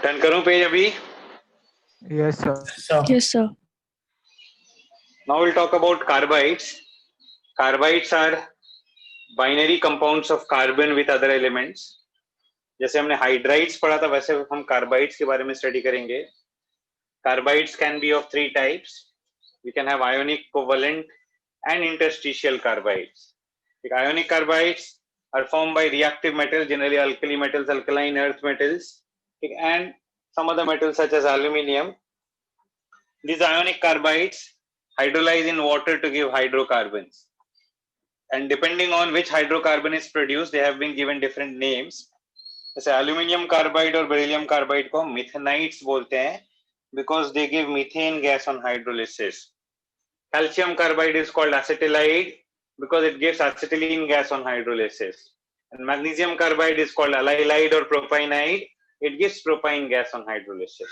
Turn करूं page अभी? Yes, sir. Yes, sir. Now we'll talk about carbides. Carbides are binary compounds of carbon with other elements. जैसे हमने hydrides पढ़ा था वैसे हम कार्बाइड्स के बारे में स्टडी करेंगे. Carbides can be of three types. We can have ionic, covalent, and interstitial carbides. The ionic carbides are formed by reactive metals, generally alkali metals, alkaline earth metals, and some other metals such as aluminium. These ionic carbides hydrolyze in water to give hydrocarbons. And depending on which hydrocarbon is produced, they have been given different names. जैसे aluminium carbide और beryllium carbide को methanides बोलते हैं because they give methane gas on hydrolysis. Calcium carbide is called acetylide because it gives acetylene gas on hydrolysis. And magnesium carbide is called allyl or propionide. It gives propine gas on hydrolysis.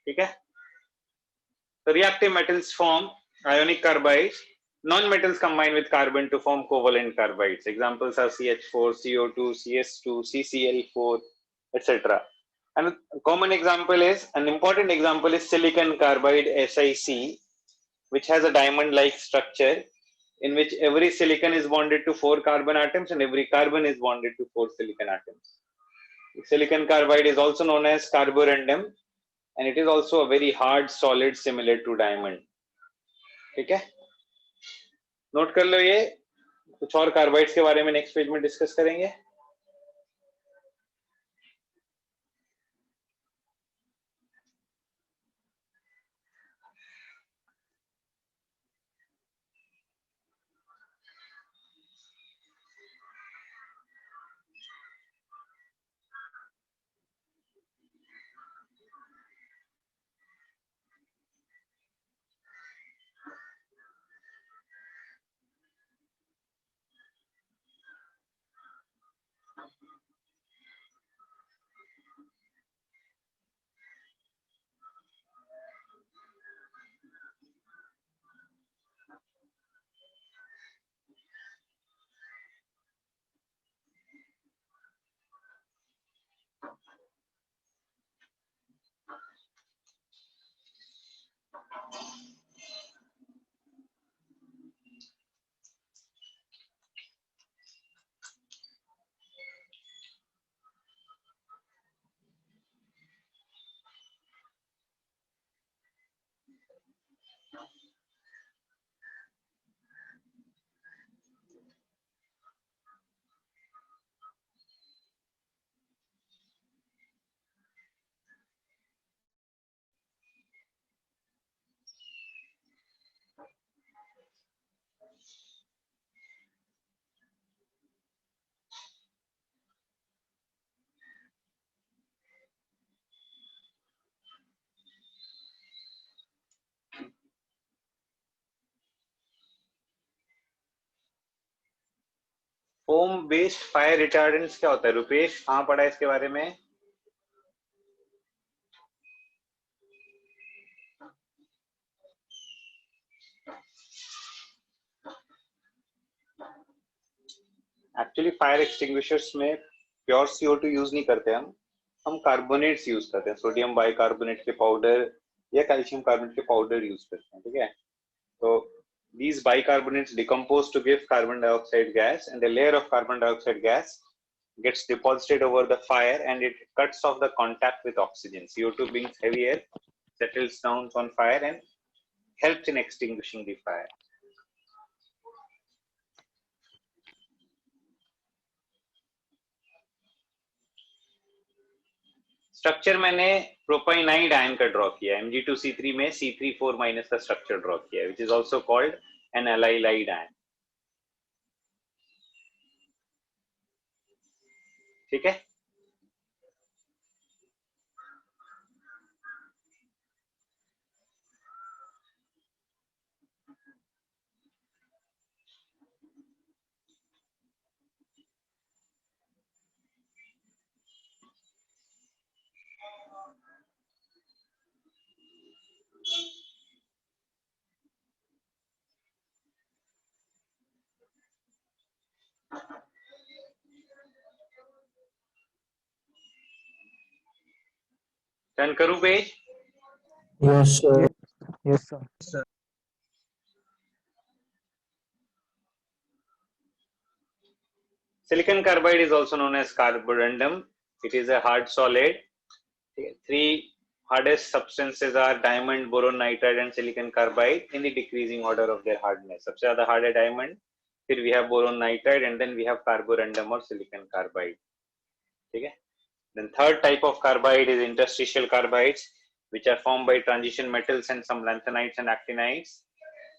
Okay? So reactive metals form ionic carbides. Non-metals combine with carbon to form covalent carbides. Examples are CH4, CO2, CS2, CCl4, etc. And a common example is, an important example is silicon carbide, SiC, which has a diamond-like structure in which every silicon is bonded to 4 carbon atoms and every carbon is bonded to 4 silicon atoms. Silicon carbide is also known as carborundum, and it is also a very hard solid similar to diamond. ठीक है, note कर लो ये. कुछ और carbides के बारे में next page में डिस्कस करेंगे. फोम बेस्ड फायर रिटार्डेंट्स क्या होता है रुपेश, कहाँ पढ़ा है इसके बारे में? एक्चुअली फायर एक्सटिंग्विशर्स में प्योर CO2 यूज नहीं करते हम कार्बोनेट्स यूज करते हैं. सोडियम बाइकार्बोनेट के पाउडर या कैल्शियम कार्बोनेट के पाउडर यूज करते हैं. ठीक है, तो these bicarbonates decompose to give carbon dioxide gas, and the layer of carbon dioxide gas gets deposited over the fire and it cuts off the contact with oxygen. CO2 being heavier settles down on fire and helps in extinguishing the fire. Structure मैंने प्रोपाइनाइड ion का draw किया है. Mg2C3 में C3 4- का structure draw किया है, which is also called an allyl ion. ठीक है, Turn करूं page? Yes, sir. Yes, sir. Silicon carbide is also known as carborundum. It is a hard solid. Three hardest substances are diamond, boron nitride, and silicon carbide in the decreasing order of their hardness. सबसे ज़्यादा hard है diamond, फिर we have boron nitride, and then we have carborundum or silicon carbide. ठीक है? Then third type of carbide is interstitial carbides, which are formed by transition metals and some lanthanides and actinides.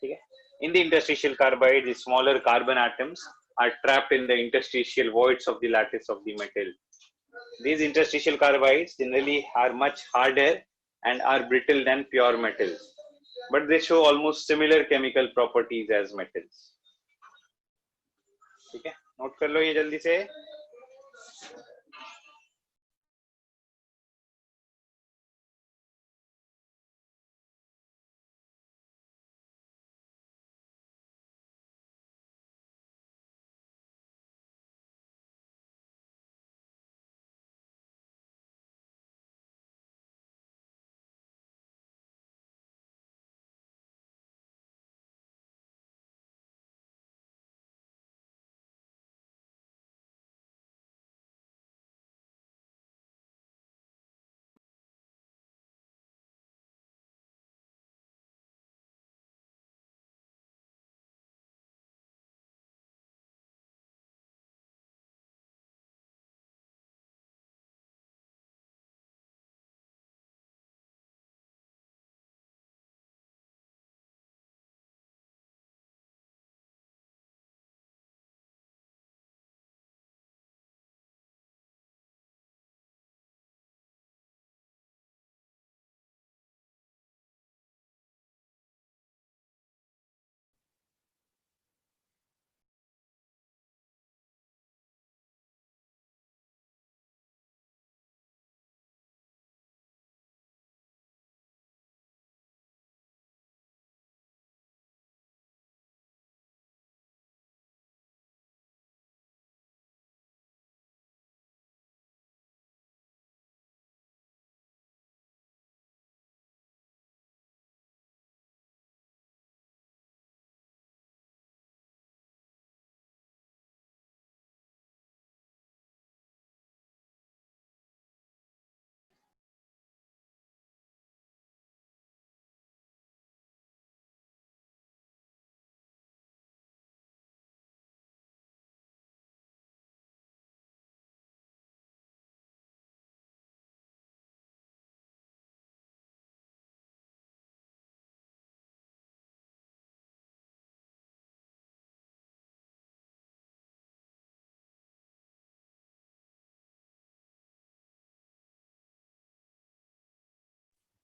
Okay. In the interstitial carbide, the smaller carbon atoms are trapped in the interstitial voids of the lattice of the metal. These interstitial carbides generally are much harder and are brittle than pure metals, but they show almost similar chemical properties as metals. ठीक है, note कर लो ये जल्दी से.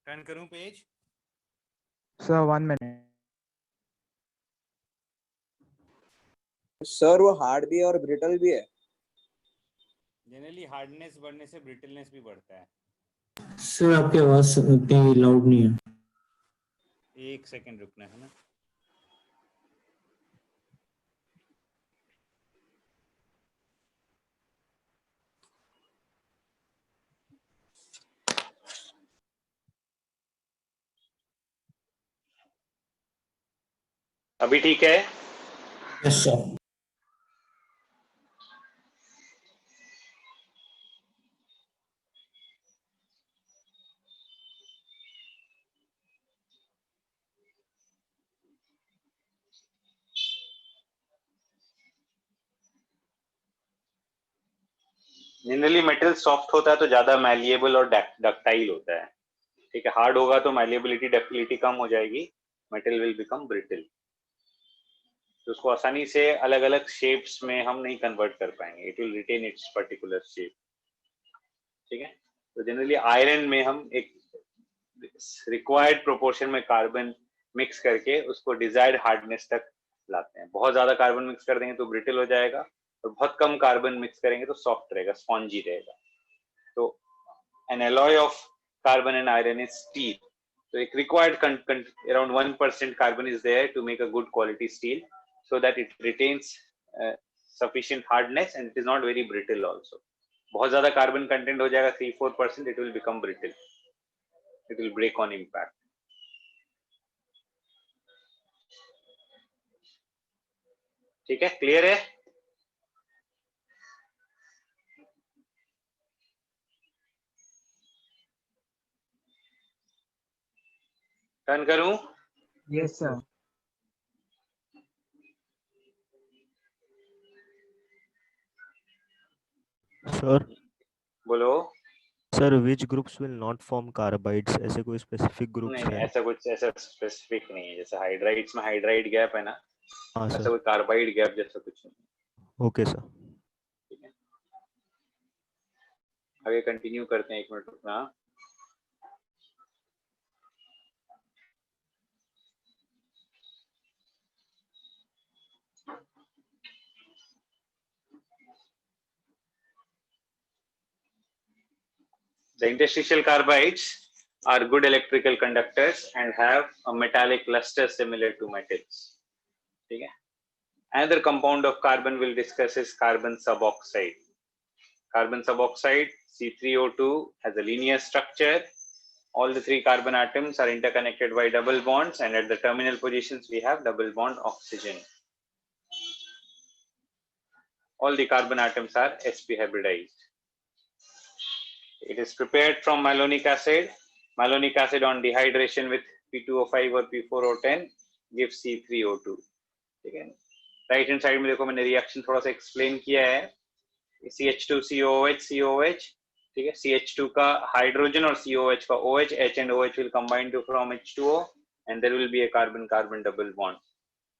Turn करूं page? Sir, 1 minute. Sir वो hard भी है और ब्रिटल भी है. जनरली हार्डनेस बढ़ने से ब्रिटलनेस भी बढ़ता है. सर आपकी आवाज उतनी लाउड नहीं है. एक सेकंड रुकना है ना. अभी ठीक है? Yes, sir. Generally metal soft होता है तो ज्यादा मैलिएबल और डक्टाइल होता है. ठीक है, हार्ड होगा तो मैलिएबिलिटी डक्टिलिटी कम हो जाएगी, मेटल विल बिकम ब्रिटल. तो उसको आसानी से अलग अलग शेप्स में हम नहीं कन्वर्ट कर पाएंगे. It will retain its particular shape. ठीक है, तो जनरली आयरन में हम एक रिक्वायर्ड प्रोपोर्शन में कार्बन मिक्स करके उसको डिजायर्ड हार्डनेस तक लाते हैं. बहुत ज्यादा कार्बन मिक्स कर देंगे तो ब्रिटल हो जाएगा, और बहुत कम कार्बन मिक्स करेंगे तो सॉफ्ट रहेगा, स्पॉन्जी रहेगा. तो an alloy of carbon and iron is steel. So एक required around 1% carbon is there to make a good quality steel, so that it retains sufficient hardness and it is not very brittle also. बहुत ज़्यादा carbon content हो जाएगा 3-4%, it will become brittle. it will break on impact. ठीक है, clear है? Turn करूं? Yes, sir. Sir, बोलो। sir, which groups will not form carbides? ऐसे कोई specific groups नहीं, है? ऐसा कुछ ऐसा स्पेसिफिक नहीं है। जैसे हाइड्राइड्स में हाइड्राइड गैप है ना, हाँ ऐसा सर। कोई कार्बाइड गैप जैसा कुछ नहीं। Okay sir. ठीक है, आगे कंटिन्यू करते हैं, 1 मिनट रुकना। The interstitial carbides are good electrical conductors and have a metallic luster similar to metals. ठीक है, another compound of carbon we'll discuss is carbon suboxide. Carbon suboxide C3O2 has a linear structure. All the 3 carbon atoms are interconnected by double bonds, and at the terminal positions we have double bond oxygen. All the carbon atoms are sp hybridized. It is prepared from malonic acid. Malonic acid on dehydration with P2O5 or P4O10 gives C3O2. ठीक है, right hand side में देखो मैंने reaction थोड़ा सा explain किया है। CH2COOH COOH, ठीक है, CH2 का हाइड्रोजन और COH का OH, H and OH will combine to form H2O and there will be a carbon carbon double bond.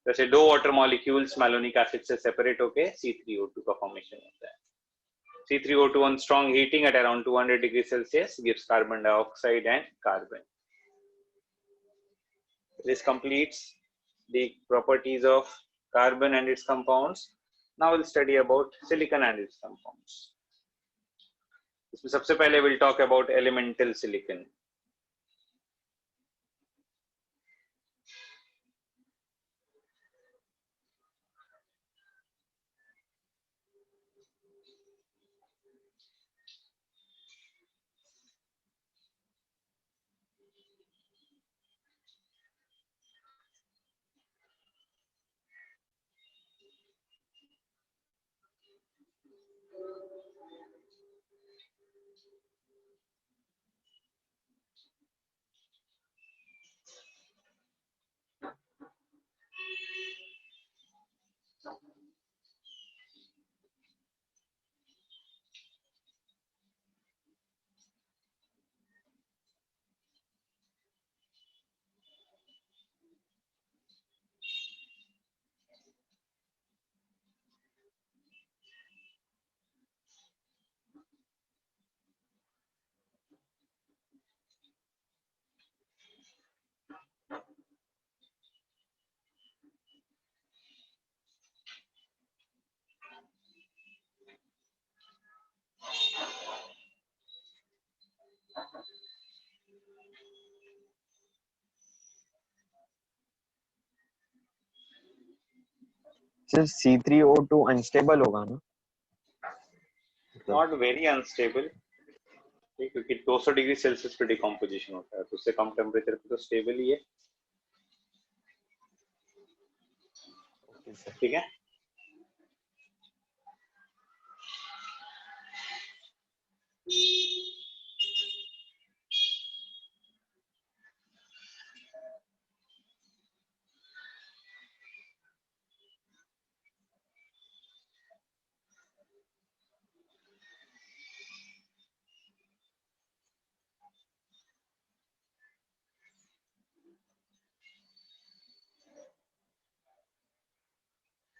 जैसे 2 वाटर मॉलिक्यूल्स malonic acid से सेपरेट होके C3O2 का फॉर्मेशन होता है। C3O2 on strong heating at around 200 degrees Celsius gives carbon dioxide and carbon. This completes the properties of carbon and its compounds. Now we'll study about silicon and its compounds. इसमें सबसे पहले we'll talk about elemental silicon. Sir C3O2 unstable होगा ना? Not very unstable, क्योंकि 200 degree Celsius पे decomposition होता है, तो उससे कम टेम्परेचर पे तो स्टेबल ही है। ठीक है,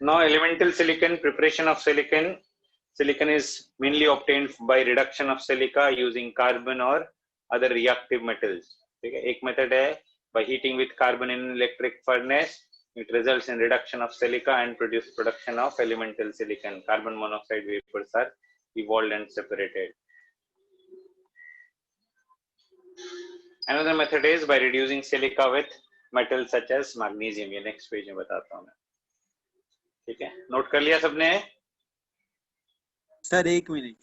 now elemental silicon, preparation of silicon. Silicon is mainly obtained by reduction of silica using carbon or other reactive metals. ठीक है, एक मेथड है by heating with carbon in electric furnace, it results in reduction of silica and production of elemental silicon. Carbon monoxide vapors are evolved and separated. Another method is by reducing silica with metals such as magnesium. ये next page में बताता हूँ मैं। ठीक है, note कर लिया सबने? Sir 1 minute.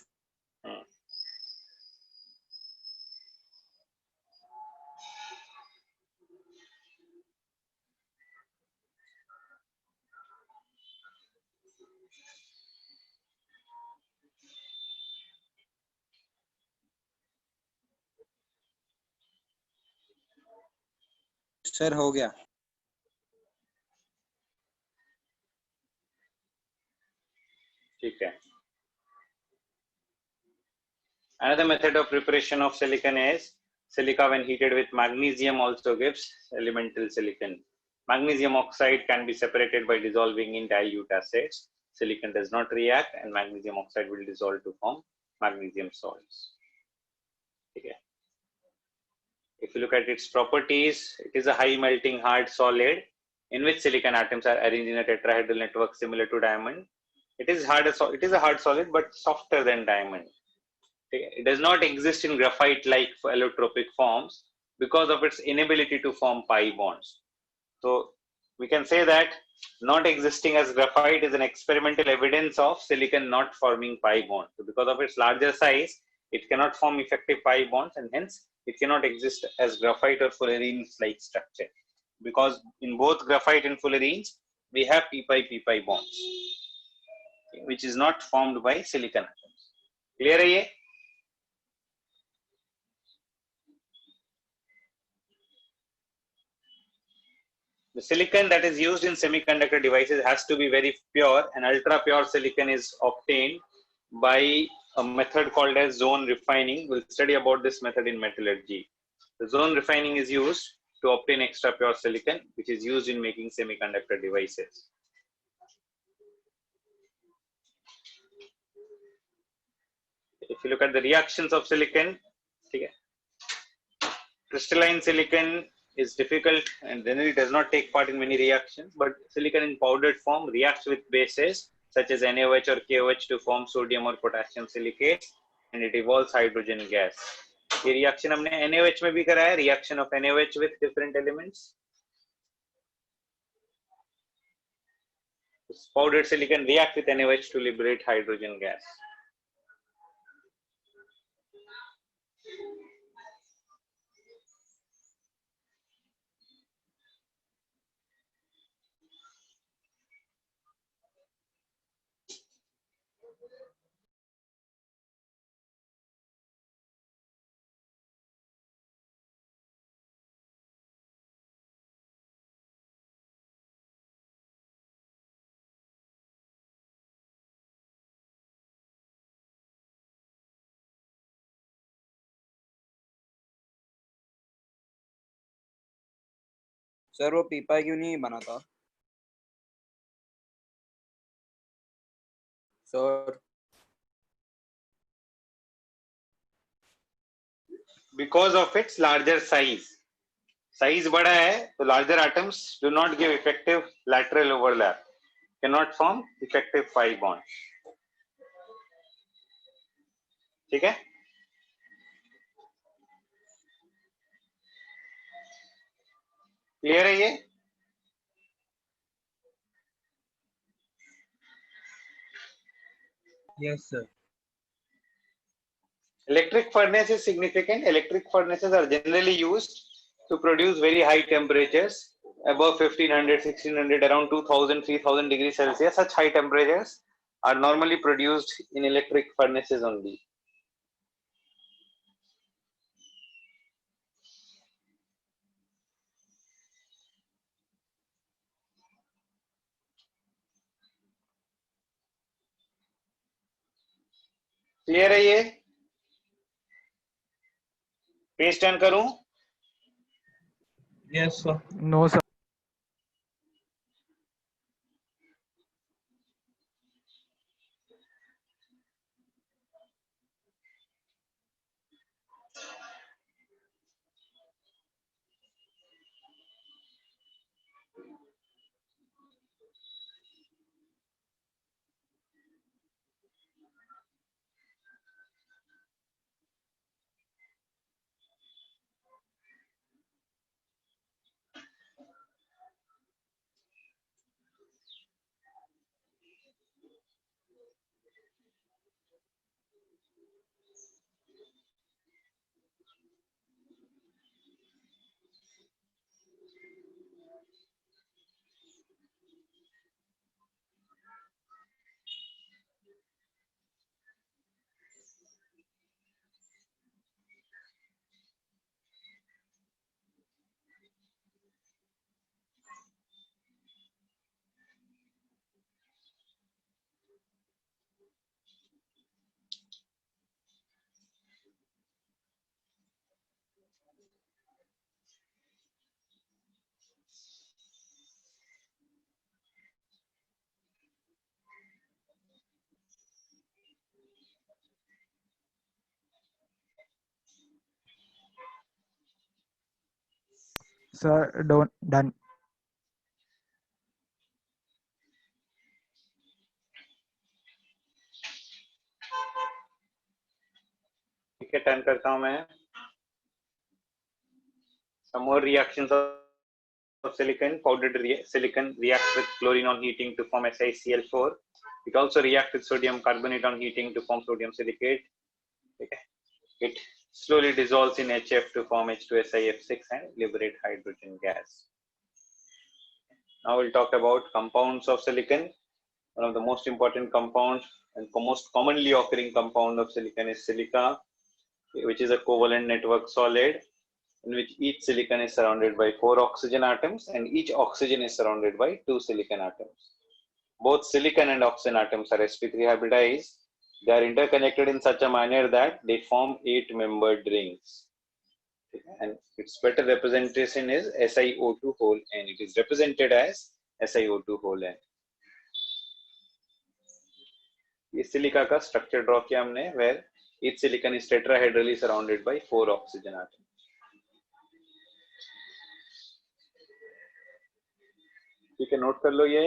सर हो गया। ठीक है. Another method of preparation of silicon is silica when heated with magnesium also gives elemental silicon. Magnesium oxide can be separated by dissolving in dilute acids. Silicon does not react and magnesium oxide will dissolve to form magnesium salts. Okay. If you look at its properties, it is a high melting hard solid in which silicon atoms are arranged in a tetrahedral network similar to diamond. It is a hard solid but softer than diamond. It does not exist in graphite-like allotropic forms because of its inability to form pi bonds. So we can say that not existing as graphite is an experimental evidence of silicon not forming pi bonds. So because of its larger size, it cannot form effective pi bonds and hence it cannot exist as graphite or fullerenes-like structure. Because in both graphite and fullerenes, we have p-pi bonds, which is not formed by silicon atoms. Clear है ये? The silicon that is used in semiconductor devices has to be very pure, and ultra pure silicon is obtained by a method called as zone refining. We'll study about this method in metallurgy. The zone refining is used to obtain extra pure silicon, which is used in making semiconductor devices. If you look at the reactions of silicon, crystalline silicon is difficult and generally does not take part in many reactions, but silicon in powdered form reacts with bases such as NaOH or KOH to form sodium or potassium silicate and it evolves hydrogen gas. ये reaction हमने NaOH में भी करा है, reaction of NaOH with different elements. Powdered silicon react with NaOH to liberate hydrogen gas. Sir वो पीपा क्यों नहीं बना था? Sir Because of its larger size. Size बड़ा है तो larger atoms do not give effective lateral overlap, cannot form effective pi bond. ठीक है? Clear है ये? Yes sir. Electric furnace is significant. Electric furnaces are generally used to produce very high temperatures above 1500, 1600, around 2000, 3000 degrees Celsius. Such high temperatures are normally produced in electric furnaces only. Clear है ये? Page turn करूं? Yes sir. No sir. Sir, don't done. ठीक है, turn करता हूं मैं. Some more reactions of silicon. Powdered silicon reacts with chlorine on heating to form SiCl4. It also reacts with sodium carbonate on heating to form sodium silicate. Okay. It slowly dissolves in HF to form H2SiF6 and liberate hydrogen gas. Now we'll talk about compounds of silicon. One of the most important compounds and most commonly occurring compound of silicon is silica, which is a covalent network solid in which each silicon is surrounded by 4 oxygen atoms and each oxygen is surrounded by 2 silicon atoms. Both silicon and oxygen atoms are sp3 hybridized. They are interconnected in such a manner that they form 8-membered rings. And its better representation is SiO2 whole n. It is represented as SiO2 whole n. ये silica का structure draw किया हमने, where each silicon is tetrahedrally surrounded by 4 oxygen atoms. ठीक है, note कर लो ये.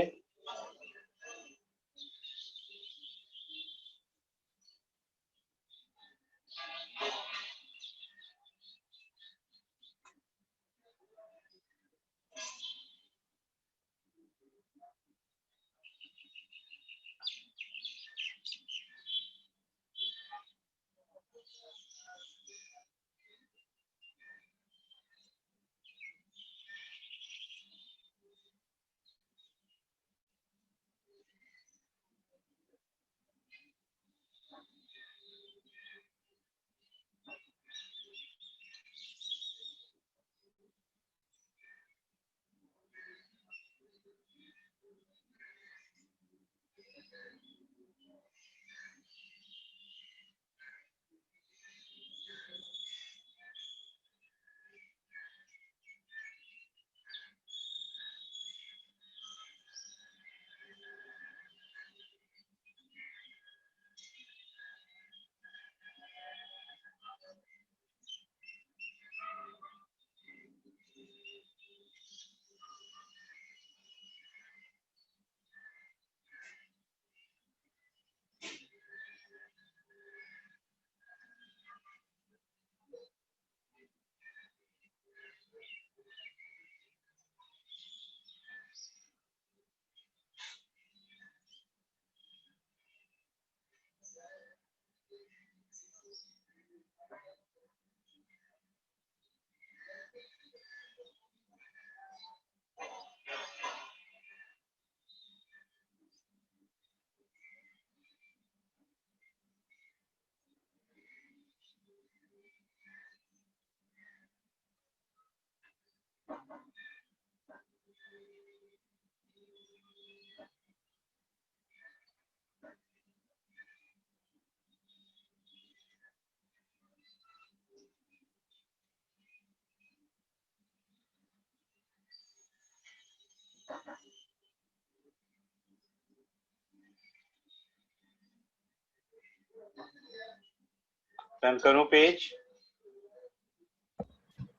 Turn करूं page.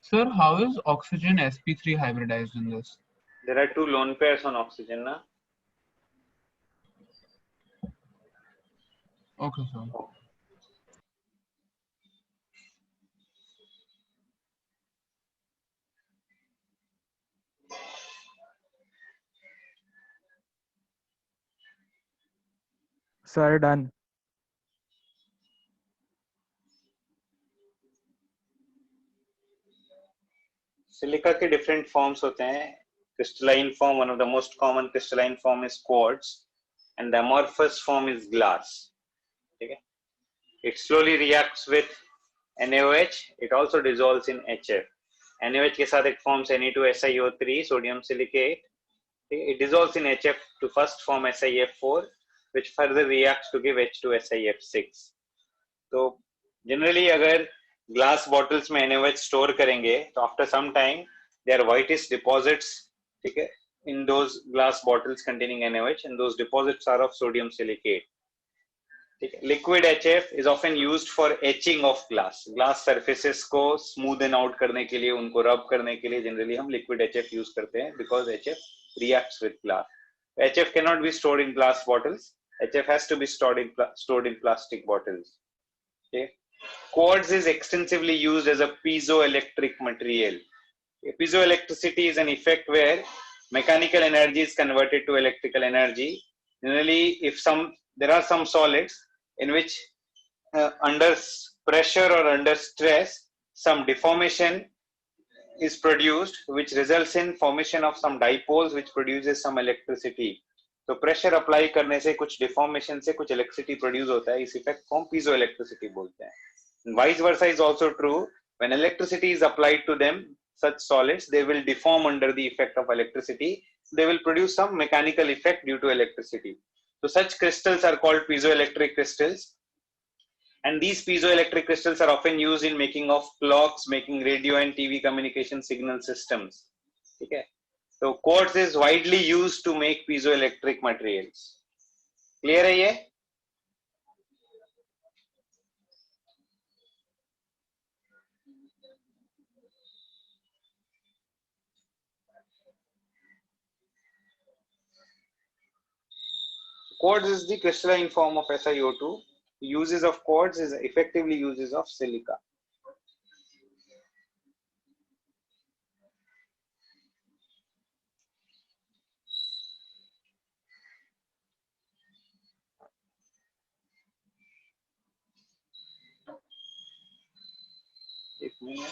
Sir, how is oxygen sp3 hybridized in this? There are 2 lone pairs on oxygen, na? Okay, sir. Sir, done. Silica के different forms होते हैं. Crystalline form, one of the most common crystalline form is quartz, and the amorphous form is glass. Okay. It slowly reacts with NaOH. It also dissolves in HF. NaOH के साथ it forms Na2SiO3, sodium silicate. It dissolves in HF to first form SiF4, which further reacts to give H2SiF6. So generally अगर glass bottles में NaOH store करेंगे, तो after some time there are whitish deposits, ठीक है, in those glass bottles containing NaOH, and those deposits are of sodium silicate. ठीक है. Liquid HF is often used for etching of glass. Glass surfaces को smoothen out करने के लिए, उनको rub करने के लिए generally हम liquid HF use करते हैं because HF reacts with glass. HF cannot be stored in glass bottles. HF has to be stored in plastic bottles. Okay. Quartz is extensively used as a piezoelectric material. Piezoelectricity is an effect where mechanical energy is converted to electrical energy. Generally, there are some solids in which under pressure or under stress, some deformation is produced, which results in formation of some dipoles, which produces some electricity. तो pressure apply करने से कुछ deformation से कुछ electricity produce होता है. इस effect को हम पीजोइलेक्ट्रिसिटी बोलते हैं. Vice versa is also true. When electricity is applied to them, such solids, they will deform under the effect of electricity. They will produce some mechanical effect due to electricity. So such crystals are called piezoelectric crystals. And these piezoelectric crystals are often used in making of clocks, making radio and TV communication signal systems. Okay. So quartz is widely used to make piezoelectric materials. Clear है ये? Quartz is the crystalline form of SiO2. Uses of quartz is effectively uses of silica. एक minute.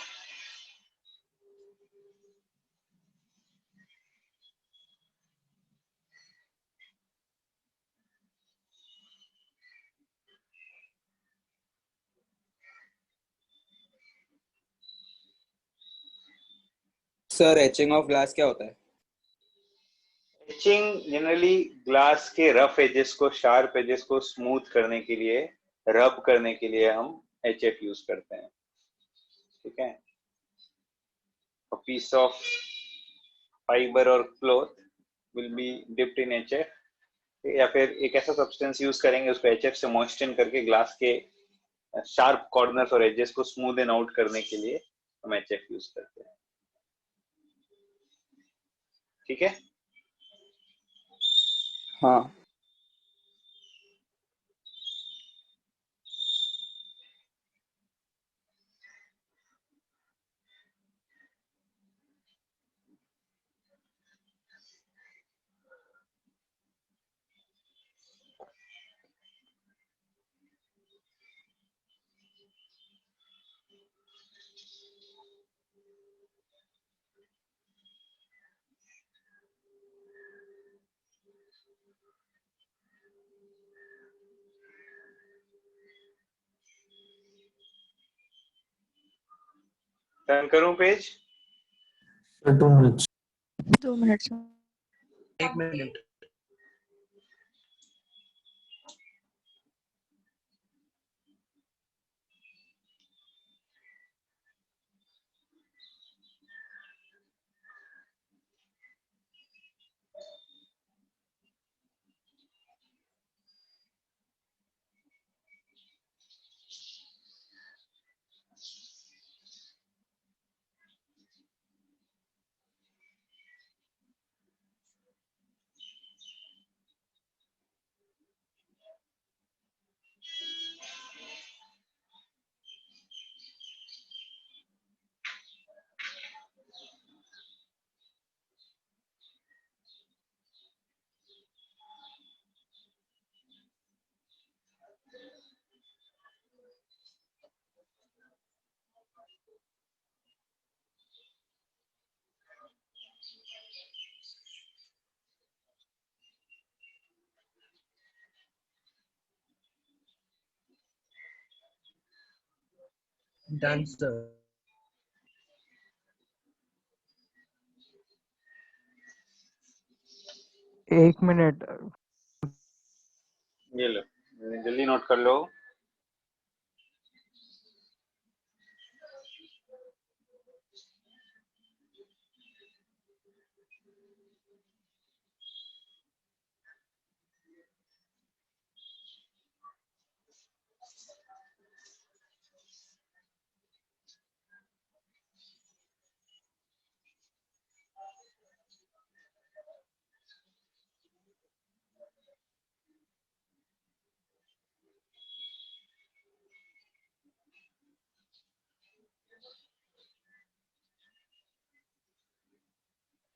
Sir etching of glass क्या होता है? Etching generally glass के rough edges को, sharp edges को smooth करने के लिए, रब करने के लिए हम HF यूज करते हैं. ठीक है. A piece of fiber or cloth will be dipped in HF. या फिर एक ऐसा सब्सटेंस यूज करेंगे, उसको HF से मॉइस्चन करके ग्लास के शार्प कॉर्नर्स और एजेस को स्मूदन आउट करने के लिए हम HF यूज करते हैं. ठीक है. हाँ. टर्न करूं page? 2 minutes. 2 minutes. 1 minute. Done, sir. एक मिनट. ये लो, जल्दी नोट कर लो.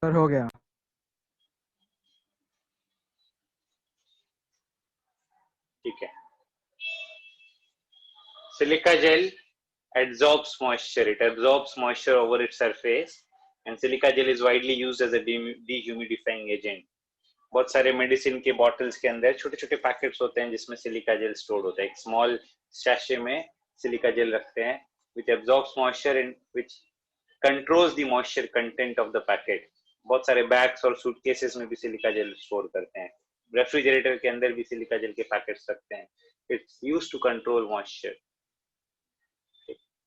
सर हो गया। ठीक है. Silica gel absorbs moisture. It absorbs moisture over its surface, and silica gel is widely used as a dehumidifying agent. बहुत सारे मेडिसिन के बॉटल्स के अंदर छोटे छोटे पैकेट्स होते हैं जिसमें सिलिका जेल स्टोर्ड होता है. एक स्मॉल सैशे में सिलिका जेल रखते हैं which absorbs moisture and which controls the moisture content of the packet. बहुत सारे बैग्स और सूटकेसेस में भी सिलिका जेल स्टोर करते हैं. रेफ्रिजरेटर के अंदर भी सिलिका जेल के पैकेट्स रखते हैं. It's used to control moisture.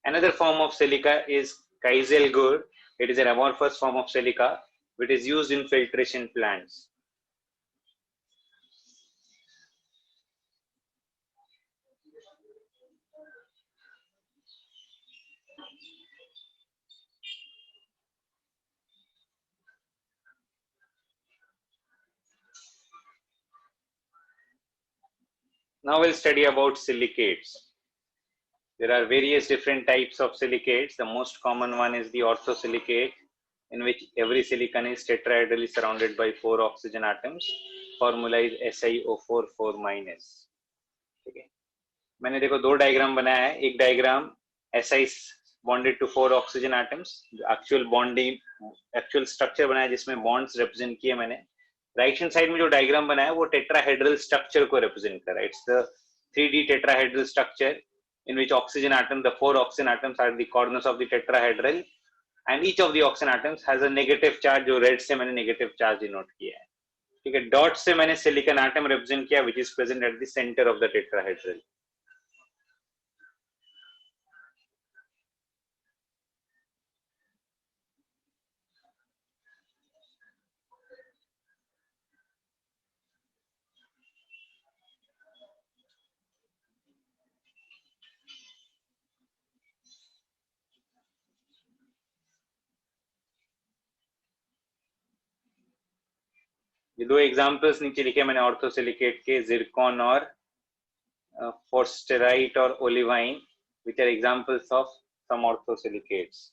Another form of silica is Kieselguhr. It is an amorphous form of silica which is used in filtration plants. Now we'll study about silicates. There are various different types of silicates. The most common one is the orthosilicate, in which every silicon is tetrahedrally surrounded by 4 oxygen atoms. Formula is SiO4 4-. ठीक है. मैंने देखो दो diagram बनाया है. एक diagram Si bonded to 4 oxygen atoms. Actual bonding, actual structure बनाया जिसमें बॉन्ड्स रिप्रेजेंट किए मैंने. राइट हैंड साइड में जो डायग्राम बनाया है वो टेट्राहेड्रल स्ट्रक्चर को रिप्रेजेंट कर रहा है. It's the 3D tetrahedral structure in which oxygen atom, the 4 oxygen atoms are the corners of the tetrahedral, and each of the oxygen atoms has a negative charge. जो red से मैंने negative charge denote किया है. ठीक है. Dot से मैंने silicon atom represent किया which is present at the center of the tetrahedral. ये दो एग्जांपल्स नीचे लिखे मैंने ऑर्थोसिलिकेट के, जिरकॉन और फोर्स्टेराइट और olivine, which are examples of some orthosilicates.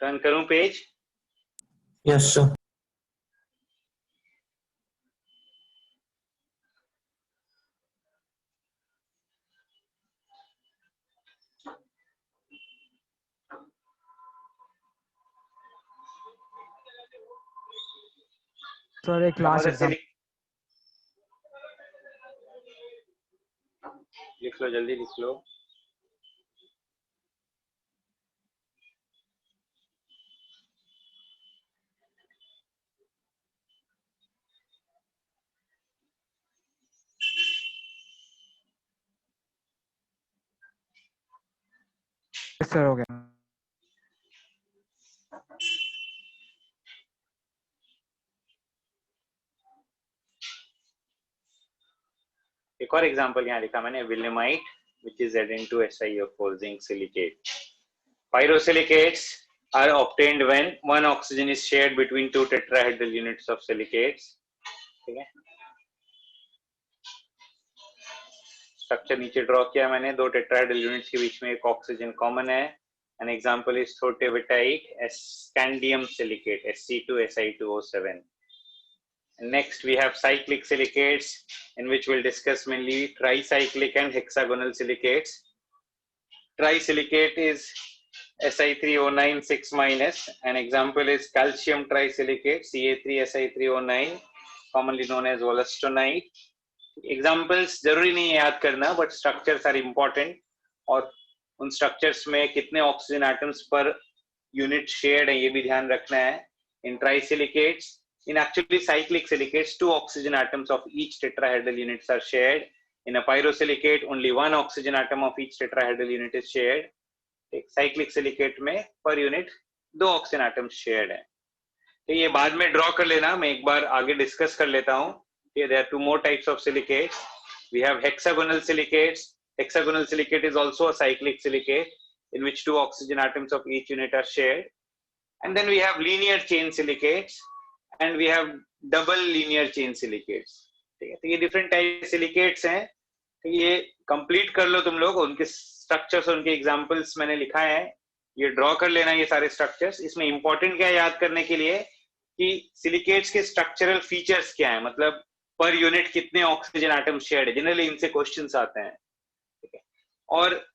Turn करूं पेज? Yes, sir. सर एक क्लास एग्जाम लिख लो, जल्दी लिख लो. सर हो गया. एक और एग्जांपल यहाँ लिखा मैंने, विलियमाइट which is Zn2SiO4 zinc silicate. Pyrosilicates are obtained when one oxygen is shared between two tetrahedral units of silicates. ठीक है, स्ट्रक्चर नीचे ड्रॉ किया मैंने, दो टेट्राहेड्रल यूनिट्स के बीच में एक ऑक्सीजन कॉमन है. एन एग्जांपल इज थोटेविटाइट scandium silicate Se2Si2O7. Next we have cyclic silicates, in which we'll discuss mainly tricyclic and hexagonal silicates. Trisilicate is Si3O9 6-. An example is calcium trisilicate Ca3Si3O9, commonly known as wollastonite. Examples जरूरी नहीं है याद करना, but structures are important, और उन structures में कितने oxygen atoms per unit shared है ये भी ध्यान रखना है. In trisilicates, in actually cyclic silicates, 2 oxygen atoms of each tetrahedral units are shared. In a pyrosilicate, only 1 oxygen atom of each tetrahedral unit is shared. Cyclic silicate में per unit 2 oxygen atoms shared है. तो ये बाद में draw कर लेना, मैं एक बार आगे discuss कर लेता हूँ. There are 2 more types of silicates. We have hexagonal silicates. Hexagonal silicate is also a cyclic silicate in which 2 oxygen atoms of each unit are shared. And then we have linear chain silicates and we have double linear chain silicates. ठीक है, तो ये different type silicates हैं. तो ये complete कर लो तुम लोग, उनके structures और उनके examples मैंने लिखा है, ये draw कर लेना ये सारे structures. इसमें important क्या है याद करने के लिए कि silicates के structural features क्या है, मतलब पर यूनिट कितने ऑक्सीजन एटम शेयर्ड है. जनरली इनसे क्वेश्चंस आते हैं. ठीक है, और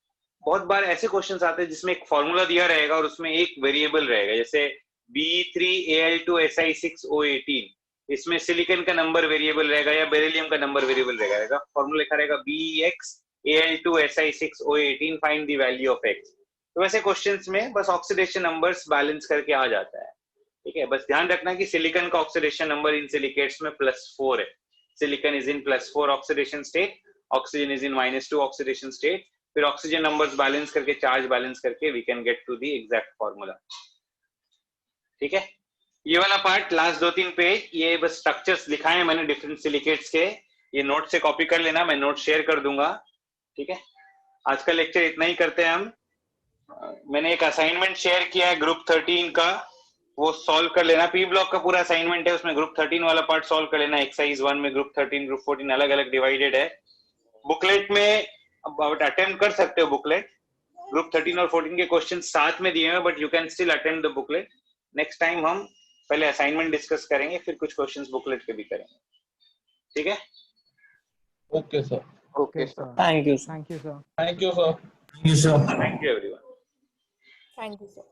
बहुत बार ऐसे क्वेश्चंस आते हैं जिसमें एक फॉर्मूला दिया रहेगा और उसमें एक वेरिएबल रहेगा, जैसे Be3Al2Si6O18, इसमें सिलिकॉन का नंबर वेरिएबल रहेगा या बेरिलियम का नंबर वेरिएबल रहेगा. फॉर्मूला लिखा रहेगा BeXAl2Si6O18, find the value of X. तो वैसे क्वेश्चंस में बस ऑक्सीडेशन नंबर्स बैलेंस करके आ जाता है. ठीक है, बस ध्यान रखना कि सिलिकॉन का ऑक्सीडेशन नंबर इन सिलिकेट्स में +4 है. Silicon is in +4 oxidation state, oxygen is in -2 oxidation state. फिर ऑक्सीजन नंबर्स बैलेंस करके, चार्ज बैलेंस करके we can get to the exact formula. ठीक है, ये वाला पार्ट लास्ट 2-3 पेज, ये बस स्ट्रक्चर्स लिखाए हैं मैंने डिफरेंट सिलिकेट्स के. ये नोट से कॉपी कर लेना, मैं नोट शेयर कर दूंगा. ठीक है, आज का लेक्चर इतना ही करते हैं हम. मैंने एक असाइनमेंट शेयर किया है ग्रुप 13 का, वो सॉल्व कर लेना. पी ब्लॉक का पूरा असाइनमेंट है, उसमें ग्रुप 13 वाला पार्ट सॉल्व कर लेना. एक्सरसाइज 1 में ग्रुप 13 ग्रुप 14 अलग अलग डिवाइडेड है. बुकलेट में अब अटेम्प्ट कर सकते हो बुकलेट. ग्रुप 13 और 14 के क्वेश्चन साथ में दिए हैं, but you can still attempt the booklet. Next time हम पहले असाइनमेंट डिस्कस करेंगे, फिर कुछ क्वेश्चंस बुकलेट के भी करेंगे. ठीक है, okay sir. Okay sir. Thank you. Thank you, sir. Thank you sir. Thank you, sir. Thank you everyone. Thank you, sir.